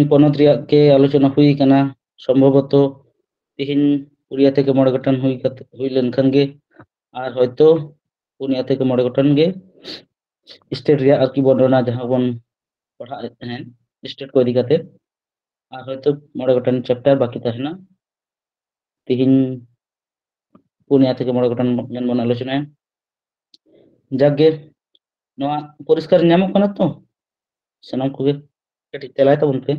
ᱯᱚᱱᱚᱛ ᱨᱮᱭᱟᱜ ᱜᱮ ᱟᱞᱳᱪᱚᱱᱟ ᱦᱩᱭ ᱠᱟᱱᱟ ᱥᱚᱢᱵᱷᱚᱵᱚᱛᱚ ᱛᱮᱦᱮᱧ 4 থেকে 6 ᱜᱚᱴᱟᱝ ᱦᱩᱭ ᱞᱮᱱᱠᱷᱟᱱ ᱜᱮ আর হয়তো 4 থেকে 6 গঠন গে স্টেট রিয়া আর কি বর্ণনা যাহা বন পড়াएत तहन स्टेट को इदी काते আর হয়তো 6 গঠন চ্যাপ্টার বাকি তাহনা তিহিন 4 থেকে 6 গঠন জন বন আলোচনায় যাগে নয়া পরিষ্কার ᱧᱟᱢᱚᱜ ᱠᱟᱱᱟ ᱛᱚ ᱥᱟᱱᱟᱢ ᱠᱚᱜᱮ ᱠᱟᱹᱴᱤᱡ ᱛᱮᱞᱟᱭ ᱛᱟᱵᱚᱱ ᱯᱮ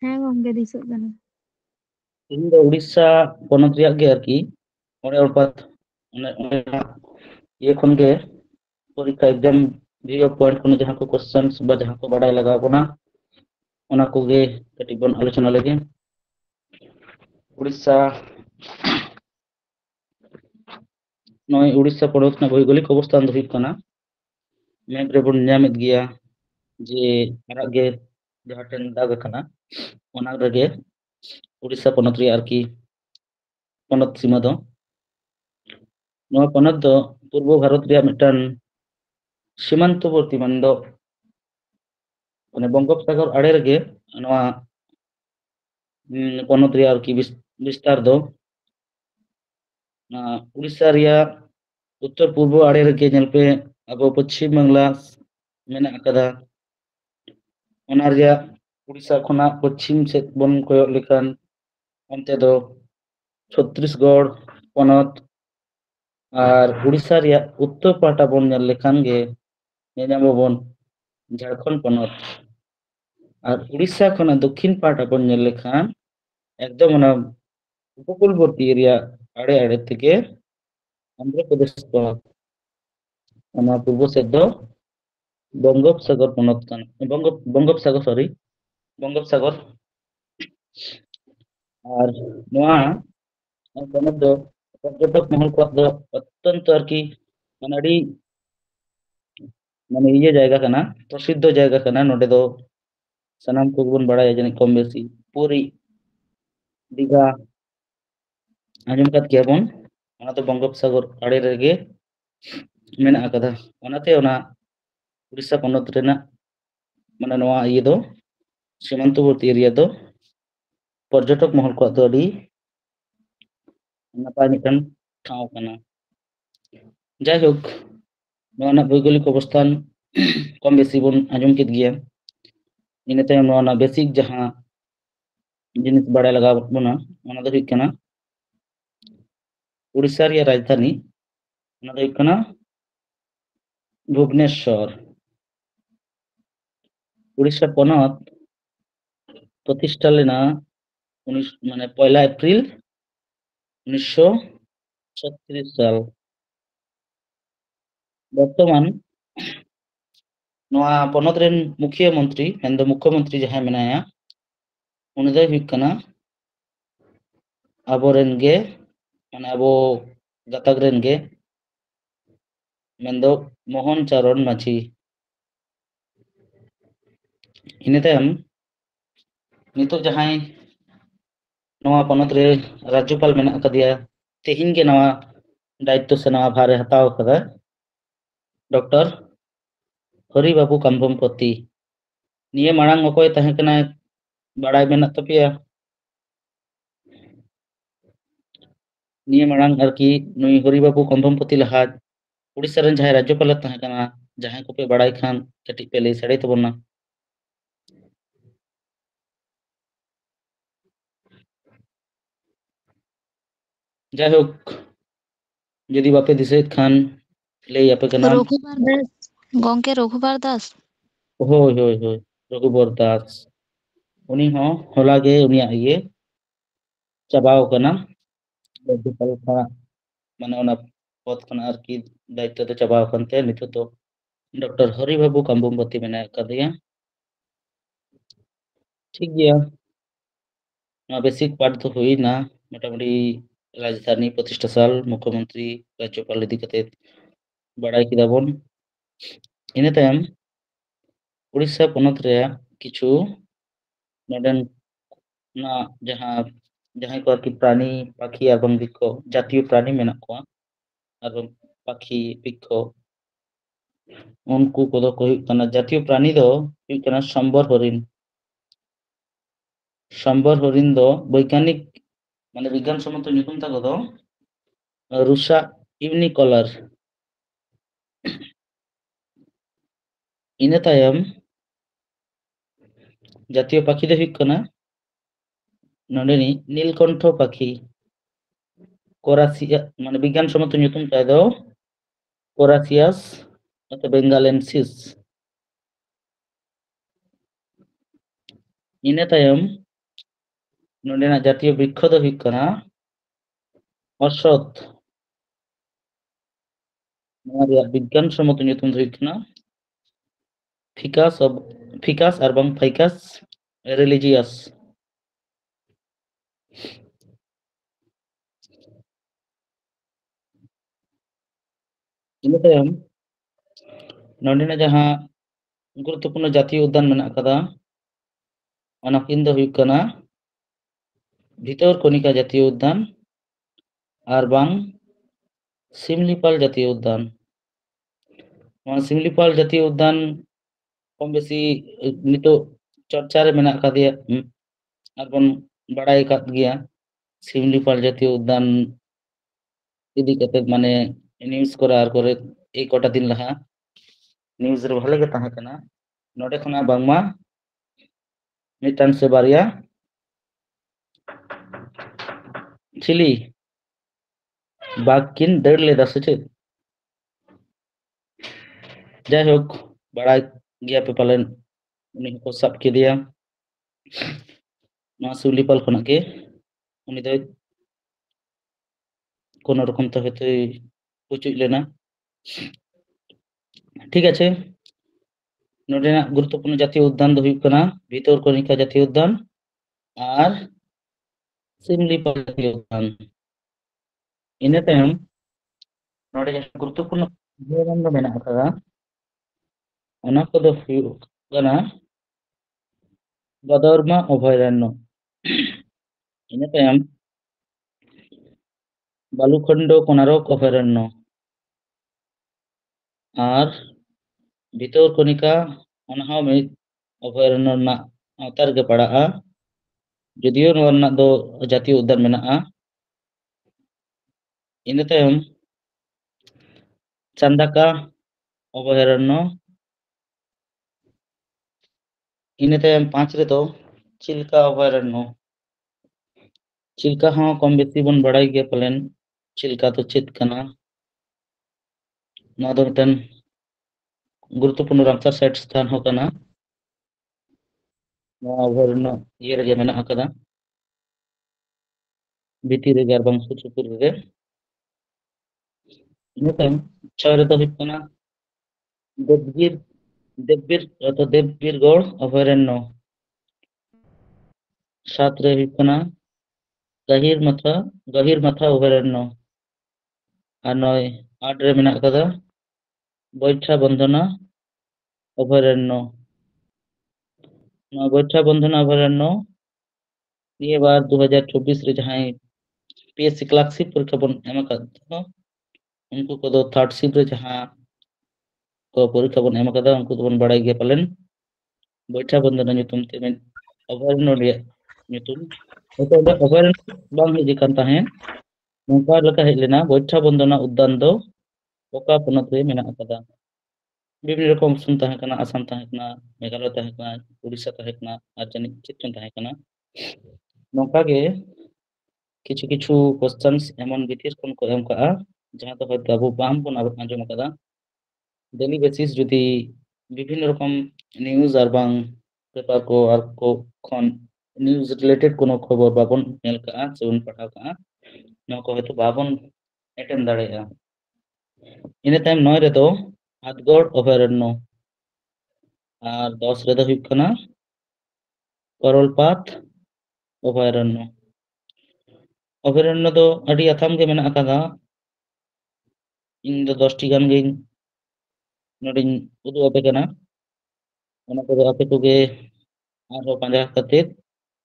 ᱦᱮᱸ ᱜᱚᱝᱠᱮ ᱫᱤᱥᱟᱹᱜ ᱠᱟᱱᱟ ᱤᱧ ᱫᱚ ᱩᱲᱤᱥᱥᱟ ᱯᱚᱱᱚᱛ ᱨᱮᱭᱟᱜ ᱜᱮ ᱟᱨᱠᱤ ᱚᱸᱰᱮ ᱚᱯᱟᱛ ये खन के परीक्षा एग्जाम वीडियो पॉइंट को जहां को क्वेश्चंस बा जहां को बड़ाई लगा कोना ओना को गे कटी बन आलोचना लगे उड़ीसा नय उड़ीसा पड़ोस ना भौगोलिक अवस्थान दो हुई कना मैप रे बन ᱧᱟᱢᱮᱫ ᱜᱮᱭᱟ जे आराग गे जहां ठेन दाग कना ओना रगे उड़ीसा पनत रे आरकी पनत सीमा दो नवा पनत दो पूर्व भारत रे मिटन सीमांतवर्ती मंदो माने बंगोपसागर आड़े रगे नवा पनत रे आरकी विस्तार दो उड़ीसा रिया उत्तर पूर्व आड़े रगे नेल पे अब पश्चिम बांग्ला मेना अकदा ओना रिया उड़ीसा खना पश्चिम से बन कोयो लेखान अन्ते दो छत्तीसगढ़ पनत और उड़ीसा रिया उत्तर पाटा बन नेल लेखान गे नेनामबन झारखंड पनत और उड़ीसा खना दक्षिण पाटा बन नेल लेखान एकदम ओना उपकूलवर्ती एरिया आड़े आड़े থেকে आंध्र प्रदेश पनत ओना पूर्व सेद दो बंगोपसागर पनत कान बंगोपसागर सॉरी बंगोपसागर और नोआ पनत दो पर्यटक महल को दो अत्यंत आरकी माने माने ये जायगा कना प्रसिद्ध जायगा कना नोडे दो सनाम को बन बड़ा जने कम बेसी पूरी दीघा आंजम कात किया बन ओना तो बंगोपसागर आड़े रेगे मेना अकदा ओनाते ओना उड़ीसा पनत रेना माने नोआ ये दो सीमांतवर्ती एरिया दो पर्यटक महल को दो अड़ी नापाय मिटन ठाव कना जाय होक नोना भौगोलिक अवस्थान कम बेसी बन आंजम केद गिया इने तायम नोना बेसिक जहां जिनिस बड़ा लगा बना ओना दो हुई कना उड़ीसा रिया राजधानी ओना दो हुई कना भुवनेश्वर उड़ीसा पनत प्रतिष्ठा लेना 19 माने 1 एप्रिल 1936 साल बर्तमान नोआ पनत रेन मुख्यमंत्री मेंदो मुख्यमंत्री जहां मेनाया उनी दो हुई कना आबोरेन गे माने आबो गातक रेन गे मेंदो मोहन चरण माझी इने तायम नितो जहां नवा पनत रे राज्यपाल मेना कदिया तेहिन के नवा दायित्व से नवा भारे हताव कदा डॉक्टर हरि बाबू कंबमपति निये मांग अकोय तहे कना बड़ाई मेना तपिया निये मांग आरकी नुई हरि बाबू कंबमपति लहा उड़ीसा रेन जहां राज्यपाल तहे कना जहां को पे बड़ाई खान कटी पे ले सड़े तबना जाय होक यदि बापे दिसेत खान ले यापे कना रघुबर दास गंके रघुबर दास होय होय होय रघुबर दास उनी हो होला गे उनिया ये चाबाव कना राज्यपाल का माने ओना पद खना आरकी दायित्व तो चाबाव कनते नितो तो डॉक्टर हरि बाबू कंबमपति मेना कदिया ठीक गया ना बेसिक पार्ट तो हुई ना मोटामुटी राजधानी प्रतिष्ठा साल मुख्यमंत्री राज्यपाल इदी कते बड़ाई किदा बन इने तायम उड़ीसा पनत रे किछु नोडन ना जहां जहां को आरकी प्राणी पाखी एवं बिको जातीय प्राणी मेना को और पाखी बिको उनको कोदो को हुई कना जातीय प्राणी दो हुई कना शंबर हरिण। शंबर हरिण दो वैज्ञानिक माने विज्ञान सम्मत nyutum ताको दो रुसा यूनिकलर। इना तायम जातीय पाखी दो हुई कना नोंडेनी नीलकंठ पाखी। कोरासिया माने विज्ञान सम्मत nyutum ताय दो कोरासियास अथवा बेंगालेंसिस। इना तायम नोंडेना जातीय वृक्ष दो हुई कना अश्वत्थ। नोआ रिया विज्ञान सम्मत nyutum दो हुई कना फिकास अरबां फाइकास रिलीजियस। इना तायम नोंडेना जहां गुरुत्वपूर्ण जातीय उद्यान मेना कदा ओना किन दो हुई कना भितरकनिका जातीय उद्यान और बांग सिमलीपाल जातीय उद्यान। सिमलीपाल जातीय उद्यान कम बेसी नितो चर्चा रे मेना कदिया और बन बड़ाई कात गया सिमलीपाल जातीय उद्यान इदी कते माने न्यूज़ करे आर करे एक कोटा दिन लहा न्यूज़ रे भाले गे ताहे कना नोडे खना बांगमा मिटान से बारिया चिली बाकिन दड़ लेदा से चेत जाय होक बड़ा गया पे पालन उनी को सब के दिया ना सिमलीपाल खना के उनी दो कोनो रकम तो हेतु पुचुज लेना ठीक আছে। नोडेना गुरुत्वपूर्ण जातीय उद्यान दो हुई कना भितरकनिका जातीय उद्यान और सिमलीपाल जातीय उद्यान। इना तायम नोडे जहां गुरुत्वपूर्ण अभयारण्य दो मेना कदा ओना को दो हुई कना बदरमा अभयारण्य। इना तायम बालूखंड कोनारक अभयारण्य और भितरकनिका ओना में अभयारण्य ना अवतार के पड़ा जदियो नोआ रना दो जातीय उद्यान मेना। इना तायम चांदाका अभयारण्य। इना तायम 5 रे दो चिल्का अभयारण्य। चिल्का हाँ कम बेसी बन बड़ाई गया पलेन चिल्का तो चेत कना नोआ दो मिटन गुरुत्वपूर्ण रामसर साइट स्थान हो कना नोआ अभयारण्य ये रे मेना कदा भीतर रे गार बांग सुचुपुर रे। इना तायम 6 रे दो हुई कना देवगिर देवबीर तो देवबीरगढ़ अभयारण्य। 7 रे हुई कना गहिर माथा अभयारण्य और 9 8 रे मेना कदा बैठा बंधना अभयारण्य। नोआ बैठा बंधना अभयारण्य ये बार 2024 रे जहां पीएससी क्लार्कशिप परीक्षा बन एम कदा उनको को दो थर्ड शिप रे जहां को परीक्षा बन एम कदा उनको तो बन बड़ाई गया पलेन बैठा बंधना nyutum ते men अभयारण्य रे nyutum तो अभयारण्य बांग हिज कान ताहे नोका लका हेज लेना बैठा बंधना उद्यान दो ओका पोनत रे मेना कदा विभिन्न रकम सुन ताहे कना आसाम ताहे कना मेघालय ताहे कना उड़ीसा ताहे कना और जानि चित्तन ताहे कना नोका गे किछु किछु क्वेश्चंस एमन भितिर कोन को एम का जहां तो हयतो अब बाम बन आंजम कदा डेली बेसिस जुदी विभिन्न रकम न्यूज़ और बांग पेपर को और को खन न्यूज़ रिलेटेड कोनो खबर बाबन नेल का से उन पठाव का नो को हयतो बाबन अटेंड दाड़ेगा। इना तायम 9 रे दो आदगढ़ अभयारण्य और 10 रे दो हुई कना करलपात अभयारण्य। अभयारण्य दो अडी अथाम के मेना कदा इन दो 10 टी गान गे नोडिन उदु आपे कना ओना को आपे को गे आरो पांजा कते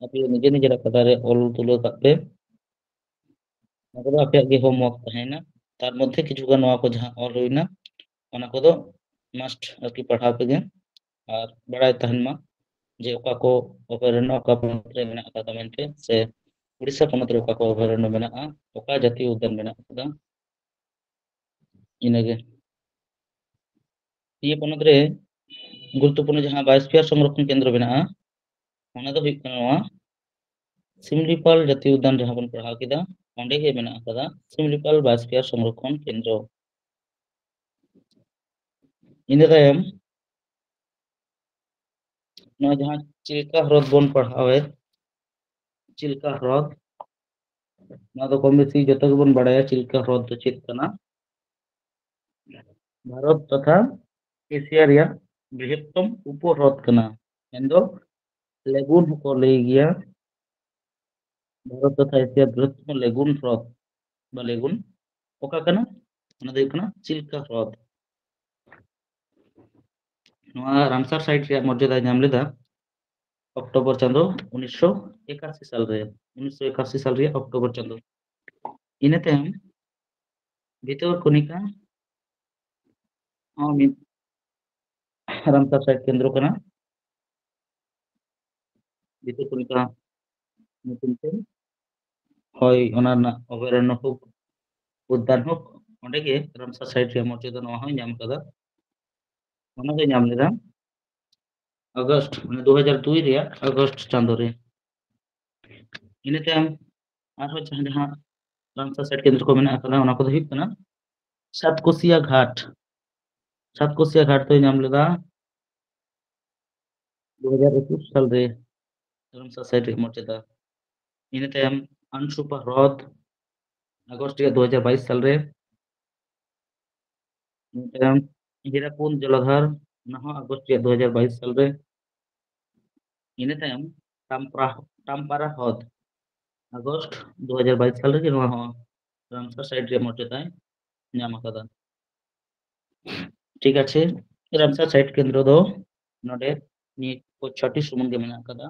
आपे निजे निजे कथा रे ऑल तुलो तापे आपे गे होमवर्क ताहेना तार मध्य किछु गान नोआ को जहां ऑल होइना ओना को दो मास्ट आरकी पढ़ाव पे और बड़ाय तहन मा जे ओका को अभयारण्य ओका पोनोत रे मेना आकादा मेनते से उड़ीसा पोनोत रे ओका को अभयारण्य मेनाआ ओका जातीय उद्यान मेना आकादा इनागे ये पोनोत रे गुरुत्वपूर्ण जहां बायोस्फीयर संरक्षण केंद्र मेनाआ ओना दो हुई कना नोआ सिमलीपाल जातीय उद्यान जहां बन पढ़ाव केदा ओंडे गे मेना आकादा सिमलीपाल बायोस्फीयर संरक्षण केंद्र इना तायम नोआ जहां चिल्का ह्रद बन पढ़ावे चिल्का ह्रद ना तो कम बेसी जतो बन बड़ाया चिल्का ह्रद तो चेत कना भारत तथा एशिया रिया बृहत्तम उपह्रद कना एंदो लेगुन को ले गया भारत तथा एशिया बृहत्तम लेगुन ह्रद बा लेगुन ओका कना ओना दो कना चिल्का ह्रद नोआ रामसर साइट रे मर्यादा नाम लेदा अक्टोबर चांदो 1981 साल रे 1981 साल रे अक्टोबर चांदो इने तायम भितर कनिका रामसर साइट केंद्र कना भितर Kanika nyutum te hoy ona na अभयारण्य होक उद्यान होक ओंडे गे रामसर साइट रे मर्यादा नोआ होय नाम कदा ओना दो नाम लेदा अगस्त माने 2002 रे अगस्त चांदो रे इने तायम आरो जहां रामसर साइट केंद्र को मेना कदा ओना को हुई कना सातकोसिया घाट तो नाम लेदा 2021 साल रे रामसर साइट रे मर्यादा इने तायम अनसुपा ह्रद अगस्त 2022 साल रे इने तायम हीराकुंड जलाधार नहा अगस्त 2022 साल रे इने तायम टामपारा ह्रद अगस्त 2022 साल रे नोआ रामसर साइट रे मर्यादा नाम आकादा ठीक আছে रामसर साइट केंद्र दो नोडे नि को छठी सुमन के मेना आकादा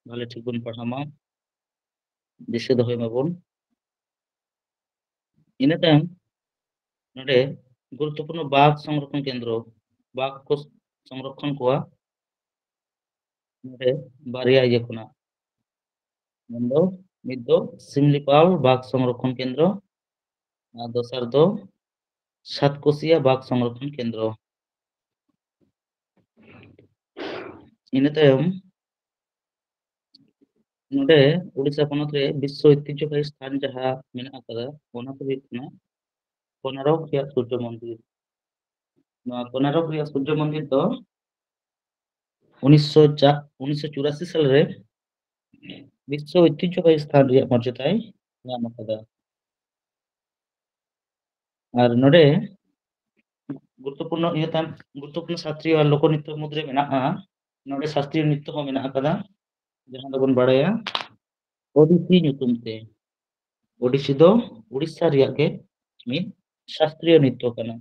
भाले ठीक बन पढ़ामा दिसे दोहय माबन इने तायम नोडे गुरुत्वपूर्ण बाघ संरक्षण केंद्र बाघ को संरक्षण कोआ नोडे बारिया ये कोना नंदो मिदो सिमलीपाल बाघ संरक्षण केंद्र और दोसर दो सातकोसिया बाघ संरक्षण केंद्र इने तायम नोडे उड़ीसा पोनोत रे विश्व ऐतिह्यबाही स्थान जहां मेना आकादा ओना तो हुई कना कोनारक या सूर्य मंदिर नोआ कोनारक या सूर्य मंदिर तो 1984 साल रे विश्व ऐतिह्यबाही स्थान रे मर्यादा नाम आकादा और नोडे गुरुत्वपूर्ण ये ताम गुरुत्वपूर्ण शास्त्रीय और लोक नृत्य मुद्रे मेना नोडे शास्त्रीय नृत्य हो मेना आकादा जहां दो बन बड़ाया ओडिसी nyutum ते ओडिसी दो उड़ीसा रिया के मिद शास्त्रीय नृत्य कना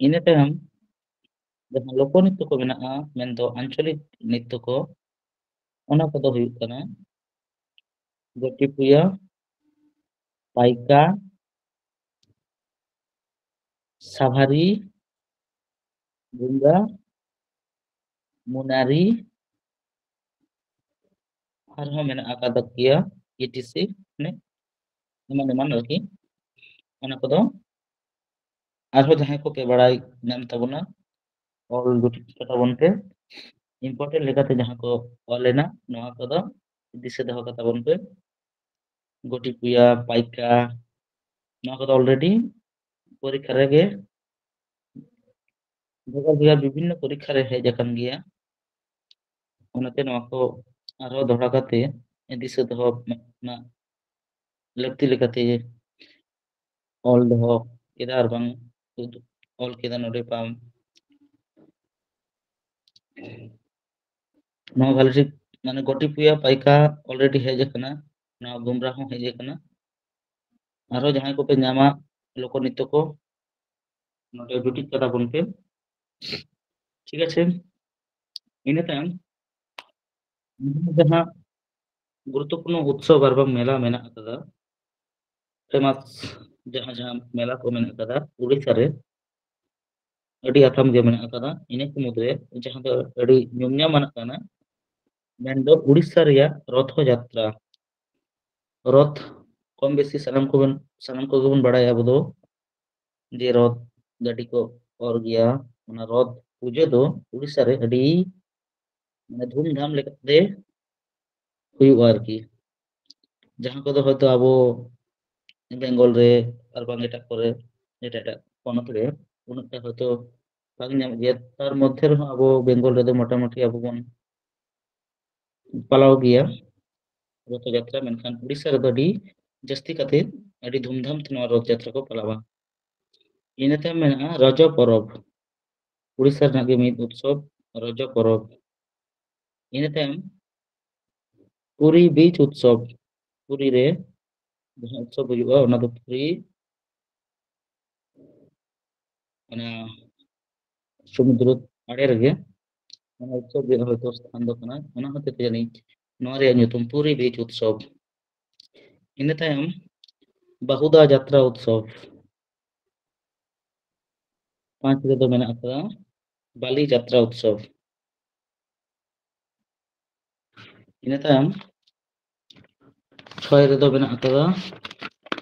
इने तायम जहां लोक नृत्य को मेना मेन दो आंचलिक नृत्य को ओना को दो हुई कना गोटीपुया पाइका साभारी गुंगा मुनारी आरहो मेना आकादा किया ईटीसी ने एमान एमान आरकी ओना को दो आरहो जहां को पे बड़ाई नाम ताबुना और गुटी कथा बनते इम्पोर्टेंट लेखाते जहां को ऑलेना नोआ को दो दिसे दहो कथा बनते गोटीपुया पाइका नोआ को दो ऑलरेडी परीक्षा रे गे भेगार भेगार विभिन्न परीक्षा रे हेज अकान गिया ओनाते नोआ को आरो दोहरा काते दिसे दहो ना लगती लेखाते ऑल दहो केदा आर बांग ऑल केदा नोडे पाम नोआ भाले ठीक माने गोटीपुया पाइका ऑलरेडी हेज अकाना नोआ गुमरा हो हेज अकाना आरो जहां को पे नामा लोक नृत्य को नोडे जुटी कथा बनके ठीक আছে इने तायम जहां गुरुत्वपूर्ण उत्सव और मेला मेना आकादा फेमस ᱡᱟᱦᱟᱸ ᱢᱮᱞᱟ ᱠᱚ ᱢᱮᱱᱟᱜ ᱟᱠᱟᱫᱟ ᱩᱲᱤᱥᱥᱟ ᱨᱮ ᱟᱹᱰᱤ ᱟᱛᱷᱟᱢ ᱜᱮ ᱢᱮᱱᱟᱜ ᱟᱠᱟᱫᱟ, ᱤᱱᱟᱹ ᱠᱚ ᱢᱩᱫᱽᱨᱮ ᱡᱟᱦᱟᱸ ᱫᱚ ᱟᱹᱰᱤ ᱧᱩᱢᱧᱟᱢᱟᱱᱟᱜ ᱠᱟᱱᱟ ᱢᱮᱱᱫᱚ ᱩᱲᱤᱥᱥᱟ ᱨᱮᱭᱟᱜ ᱨᱚᱛᱷᱚ ᱡᱟᱛᱨᱟ᱾ ᱨᱚᱛ ᱠᱚᱢ ᱵᱮᱥᱤ ᱥᱟᱱᱟᱢ ᱠᱚᱜᱮ ᱵᱚᱱ ᱵᱟᱲᱟᱭᱟ ᱟᱵᱚ ᱫᱚ যে রথ গাড়ি কো অর গিয়া ᱚᱱᱟ রথ পুজো ᱫᱚ উড়িষ্যা রে ᱟᱹᱰᱤ মানে ধুমধাম লেᱠᱟᱛᱮ ᱦᱩᱭᱩᱜᱼᱟ ᱟᱨᱠᱤ, ᱡᱟᱦᱟᱸ ᱠᱚᱫᱚ ᱦᱚᱭᱛᱳ ᱟᱵᱚ ᱵᱮᱝᱜᱚᱞ ᱨᱮ ᱟᱨ ᱵᱟᱝ ᱮᱴᱟᱜ ᱠᱚᱨᱮ ᱮᱴᱟᱜ ᱯᱚᱱᱚᱛ ᱨᱮ ᱩᱱᱟᱹᱜᱴᱟ ᱦᱚᱭᱛᱳ ᱵᱟᱝ ᱧᱟᱢᱚᱜ ᱜᱮᱭᱟ, ᱛᱟর ᱢᱚধ্যে ᱨᱮᱦᱚᱸ ᱟᱵᱚ ᱵᱮᱝᱜᱚᱞ ᱨᱮᱫᱚ ᱢᱚᱴᱟᱢᱩᱴᱤ ᱟᱵᱚ ᱵᱚᱱ ᱯᱟᱞᱟᱣ ᱜᱮᱭᱟ ᱨᱚᱛᱷᱚ ᱡᱟᱛᱨᱟ, ᱢᱮᱱᱠᱷᱟᱱ ᱩᱲᱤᱥᱥᱟ ᱨᱮᱫᱚ ᱟᱹᱰᱤ ᱡᱟᱹᱥᱛᱤ ᱠᱟᱛᱮ ᱟᱹᱰᱤ ᱫᱷᱩᱢᱫᱷᱟᱢ ᱛᱮ ᱱᱚᱣᱟ ᱨᱚᱛᱷ ᱡᱟᱛᱨᱟ ᱠᱚ ᱯᱟᱞᱟᱣᱟ᱾ ᱤᱱᱟᱹ ᱛᱟᱭᱚᱢ ᱢᱮᱱᱟᱜᱼᱟ ᱨᱚᱡᱚ ᱯᱚᱨᱚᱵᱽ, ᱩᱲᱤᱥᱥᱟ ᱨᱮᱱᱟᱜ ᱜᱮ ᱢᱤᱫ ᱩᱛᱥᱚᱵ ᱨᱚᱡᱚ ᱯᱚᱨᱚᱵᱽ᱾ ᱤᱱᱟᱹ ᱛᱟᱭᱚᱢ ᱯᱩᱨᱤ ᱵᱤᱪ ᱩᱛᱥᱚᱵ, ᱯᱩᱨᱤ ᱨᱮ ᱡᱟᱦᱟᱸ ᱩᱛᱥᱚᱵ ᱦᱩᱭᱩᱜᱼᱟ ᱚᱱᱟ ᱫᱚ ᱯᱩᱨᱤ ᱚᱱᱟ সমুদ্র আড়ে ᱨᱮᱜᱮ ᱚᱱᱟ ᱩᱛᱥᱚᱵ ᱨᱮᱭᱟᱜ ᱦᱚᱭᱛᱳ ᱥᱛᱷᱟᱱ ᱫᱚ ᱠᱟᱱᱟ, ᱚᱱᱟ ᱦᱚᱛᱮᱡ ᱛᱮ ᱡᱟᱹᱱᱤᱡ ᱱᱚᱣᱟ ᱨᱮᱭᱟᱜ ᱧᱩᱛᱩᱢ ᱯᱩᱨᱤ ᱵᱤᱪ ᱩᱛᱥᱚᱵ᱾ ᱤᱱᱟᱹ ᱛᱟᱭᱚᱢ ᱵᱟᱦᱩᱫᱟ ᱡᱟᱛᱨᱟ ᱩᱛᱥᱚᱵ, 5 ᱨᱮᱫᱚ ᱢᱮᱱᱟᱜ ᱟᱠᱟᱫᱟ ᱵᱟᱞᱤ ᱡᱟᱛᱨᱟ ᱩᱛᱥᱚᱵ᱾ ᱤᱱᱟᱹ ᱛᱟᱭᱚᱢ 6 ᱨᱮᱫᱚ ᱢᱮᱱᱟᱜ ᱟᱠᱟᱫᱟ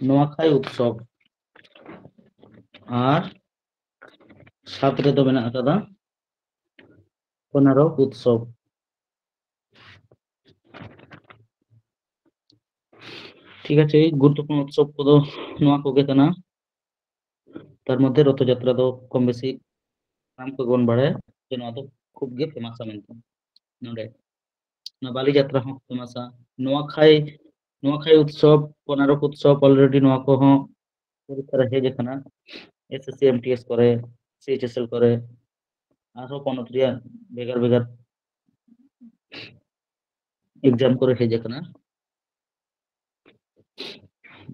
নোয়াখাই উৎসব, আর 7 রেদো মেনাᱜ আকাদা কোনারক উৎসব। ঠিক আছে, এই গুরুত্বপূর্ণ উৎসব কদো নোয়া কোগে কানা, তার মধ্যে রথযাত্রা দো কম বেশি নাম को बन बाड़े যে নোয়া দো খুব গে ফেমাস মেনতে নডে না বালি যাত্রা হো ফেমাস নোয়াখাই উৎসব কোনারক উৎসব অলরেডি নোয়া को हो पूरी तरह हेज काना एसएससी एमटीएस करे सीएचएसएल करे आरो पनत रिया बेगार बेगार एग्जाम करे हेज काना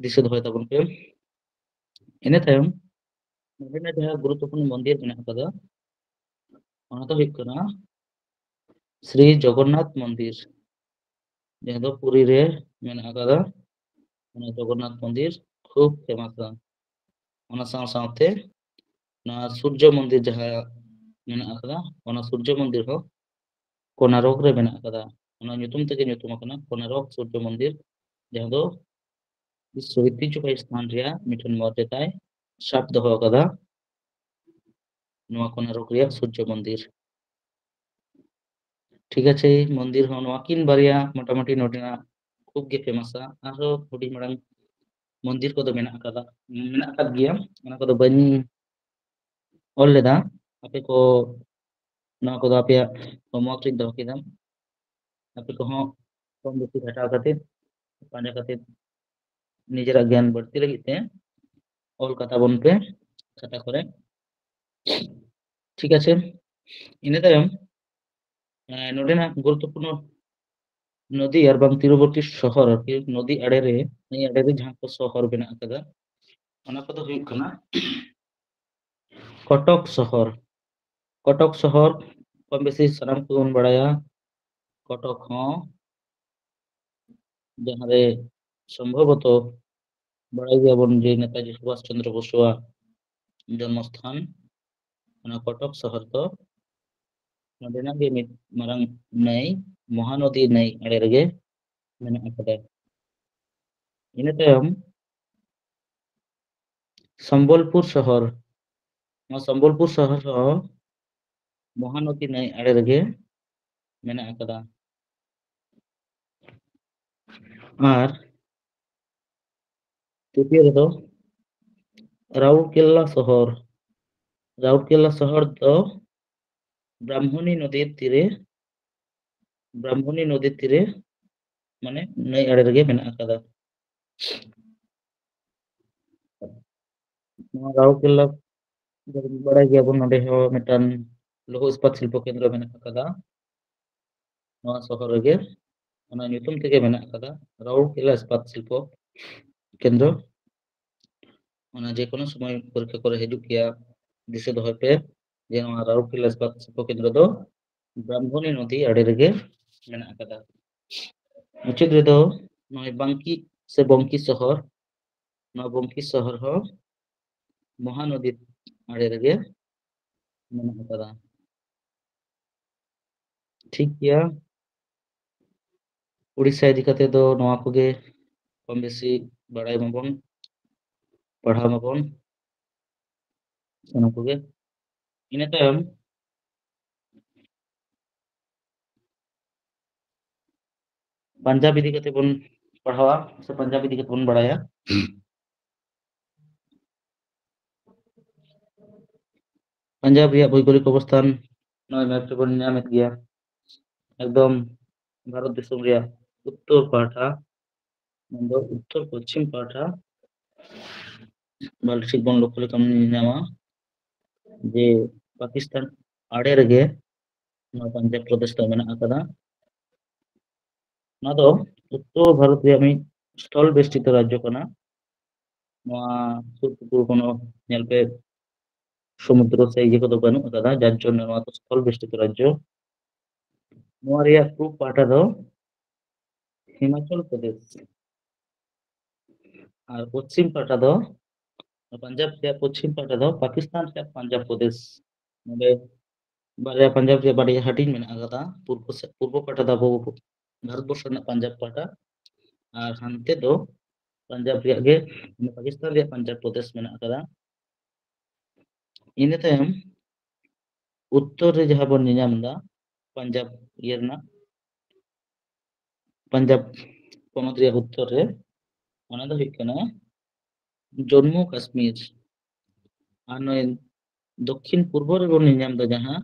दिशा दोहय ताबन पे। इने तायम नोडेना जहां गुरुत्वपूर्ण मंदिर मेना आकादा ona do huyuk kana Shri Jagannath मंदिर, जहां दो पुरी रे मेना आकादा ona जगन्नाथ मंदिर खूब फेमस है। ona साव सावते ना सूर्य मंदिर जहां मेना आकादा ona सूर्य मंदिर हो कोनारक रे मेना आकादा, ona nyutum tege nyutum akana कोनारक सूर्य मंदिर, जहां दो विश्व ঐতিহ্যবাহী স্থান রিয়া মিঠুন মর্যাদায় সাপ দোহ আকাদা নোয়া কোনারক রিয়া সূর্য মন্দির। ঠিক আছে, এই মন্দির হন ওয়াকিন বারিয়া মোটামুটি নোটেনা খুব গে ফেমাসা, আরো হুডিং মারাং মন্দির কদো মেনা আকাদা মেনা আকাদ গিয়া ona কদো বানি ᱚᱞ ᱞᱮᱫᱟ, ᱟᱯᱮ ᱠᱚ ᱱᱚᱣᱟ ᱠᱚᱫᱚ ᱟᱯᱮᱭᱟᱜ ᱦᱳᱢᱣᱟᱨᱠ ᱨᱤᱧ ᱫᱚᱦᱚ ᱠᱮᱫᱟ, ᱟᱯᱮ ᱠᱚᱦᱚᱸ ᱠᱚᱢ ᱵᱮᱥᱤ ᱜᱷᱟᱴᱟᱣ ᱠᱟᱛᱮ ᱯᱟᱸᱡᱟ ᱠᱟᱛᱮ নিজেরা জ্ঞান বাড়তি লাगित te ᱚᱞ ᱠᱟᱛᱟ ᱵᱚᱱ ᱯᱮ খাতা করে। ঠিক আছে, ইনে তায়ম নোডেᱱᱟᱜ গুরুত্বপূর্ণ নদী আর বাং তীরবর্তী শহর আর কি নদী আড়ে রে এই আড়ে রে ᱡᱟᱦᱟᱸ ᱠᱚ শহর মেনা আকাদা ona kodo huyuk kana Cuttack শহর। কটক শহর কম বেশি সানাম को बन बाड़ाया কটক হ্যাঁ जहां रे সম্ভবত বাড়াই যাবন যে নেতাজি সুভাষ চন্দ্র বসুয়া জন্মস্থান ona কটক শহর তো নদেনা গে মিত মারাং নাই মহানদী নাই আড়ে রেগে মেনা আকাদা। ইনে তায়ম সম্বলপুর শহর, সম্বলপুর শহর মহানদী নাই আড়ে রেগে মেনা আকাদা। আর তৃতীয় রেদো রাউরকেল্লা শহর। রাউরকেল্লা শহর তো ব্রাহ্মণী নদীর তীরে মানে নই আড়ে রেগে মেনা আকাদা। ᱱᱚᱣᱟ ᱨᱟᱩᱨᱠᱮᱞᱞᱟ ᱵᱟᱲᱟᱭ ᱜᱮᱭᱟᱵᱚᱱ ᱱᱚᱰᱮ ᱦᱚᱸ ᱢᱤᱫᱴᱟᱱ ᱞᱳᱦ ᱤᱥᱯᱟᱛ ᱥᱤল্ᱯᱚ ᱠᱮᱱᱫᱨᱚ ᱢᱮᱱᱟᱜ ᱟᱠᱟᱫᱟ ᱱᱚᱣᱟ ᱥᱚᱦᱚᱨ ᱨᱮᱜᱮ, ᱚᱱᱟ ᱧᱩᱛᱩᱢ ᱛᱮᱜᱮ ᱢᱮᱱᱟᱜ ᱟᱠᱟᱫᱟ ᱨᱟᱩᱨᱠᱮᱞᱞᱟ ᱤᱥᱯᱟᱛ ᱥᱤল্ᱯᱚ কেন্দ্র। ona যে কোনো সময় পরীক্ষা করে হিজুক গিয়া দিশে দোহয় পে যে নওয়া রাউরকেল্লা ইস্পাত শিল্প কেন্দ্র দো ব্রাহ্মণী নদী আড়ে রেগে মেনা আকাদা। মুᱪᱟᱹᱫ ᱨᱮᱫᱚ নয় বাঙ্কি সে বঙ্কি শহর, बंकी शहर हो महानदी आड़े रगे मेना अकादा ठीक गया उड़ीसा इदी काते दो नोआ कोगे कम बेसी बाड़ाय माबन पढ़ा माबन सानाम कोगे इना तायम पंजाब इदी काते बन पढ़ावा से पंजाब इदी काते बन बाड़ाया पंजाब रिया भौगोलिक अवस्थान नय मैप रे बन नामेत गया एकदम भारत दिसोम रिया उत्तर पाहटा मेनदो उत्तर पश्चिम पाहटा बाल ठीक बन लक्ष्य लेखाम नामा जे पाकिस्तान आड़े रगे नोआ पंजाब प्रदेश दो मेना अकादा ना दो उत्तर भारत रिया मी स्थल बेष्टित राज्य कना नोआ सुरपुर कोनो नेलपे समुद्र से इये कोदो बानु अकादा जार जोन्नो नोआ तो स्थल बेष्टित राज्य नोआ रिया पूर्व पाहटा दो हिमाचल प्रदेश और पश्चिम पाहटा दो पंजाब रिया पश्चिम पाहटा दो पाकिस्तान रिया पंजाब प्रदेश नोडे बारया पंजाब रिया बाड़िया हाटिंग मेना अकादा पूर्व पाहटा दो आबो भारतवर्ष रना पंजाब पाहटा और हानते दो पंजाब रिया गे पाकिस्तान रिया पंजाब प्रदेश मेना अकादा इना तायम उत्तर रे जहां बन निनाम दा पंजाब इये रना पंजाब पोनोत रिया उत्तर रे ओना दो हुयुग कना जम्मू काश्मीर और नय दक्षिण पूर्व रे बन निनाम दा जहां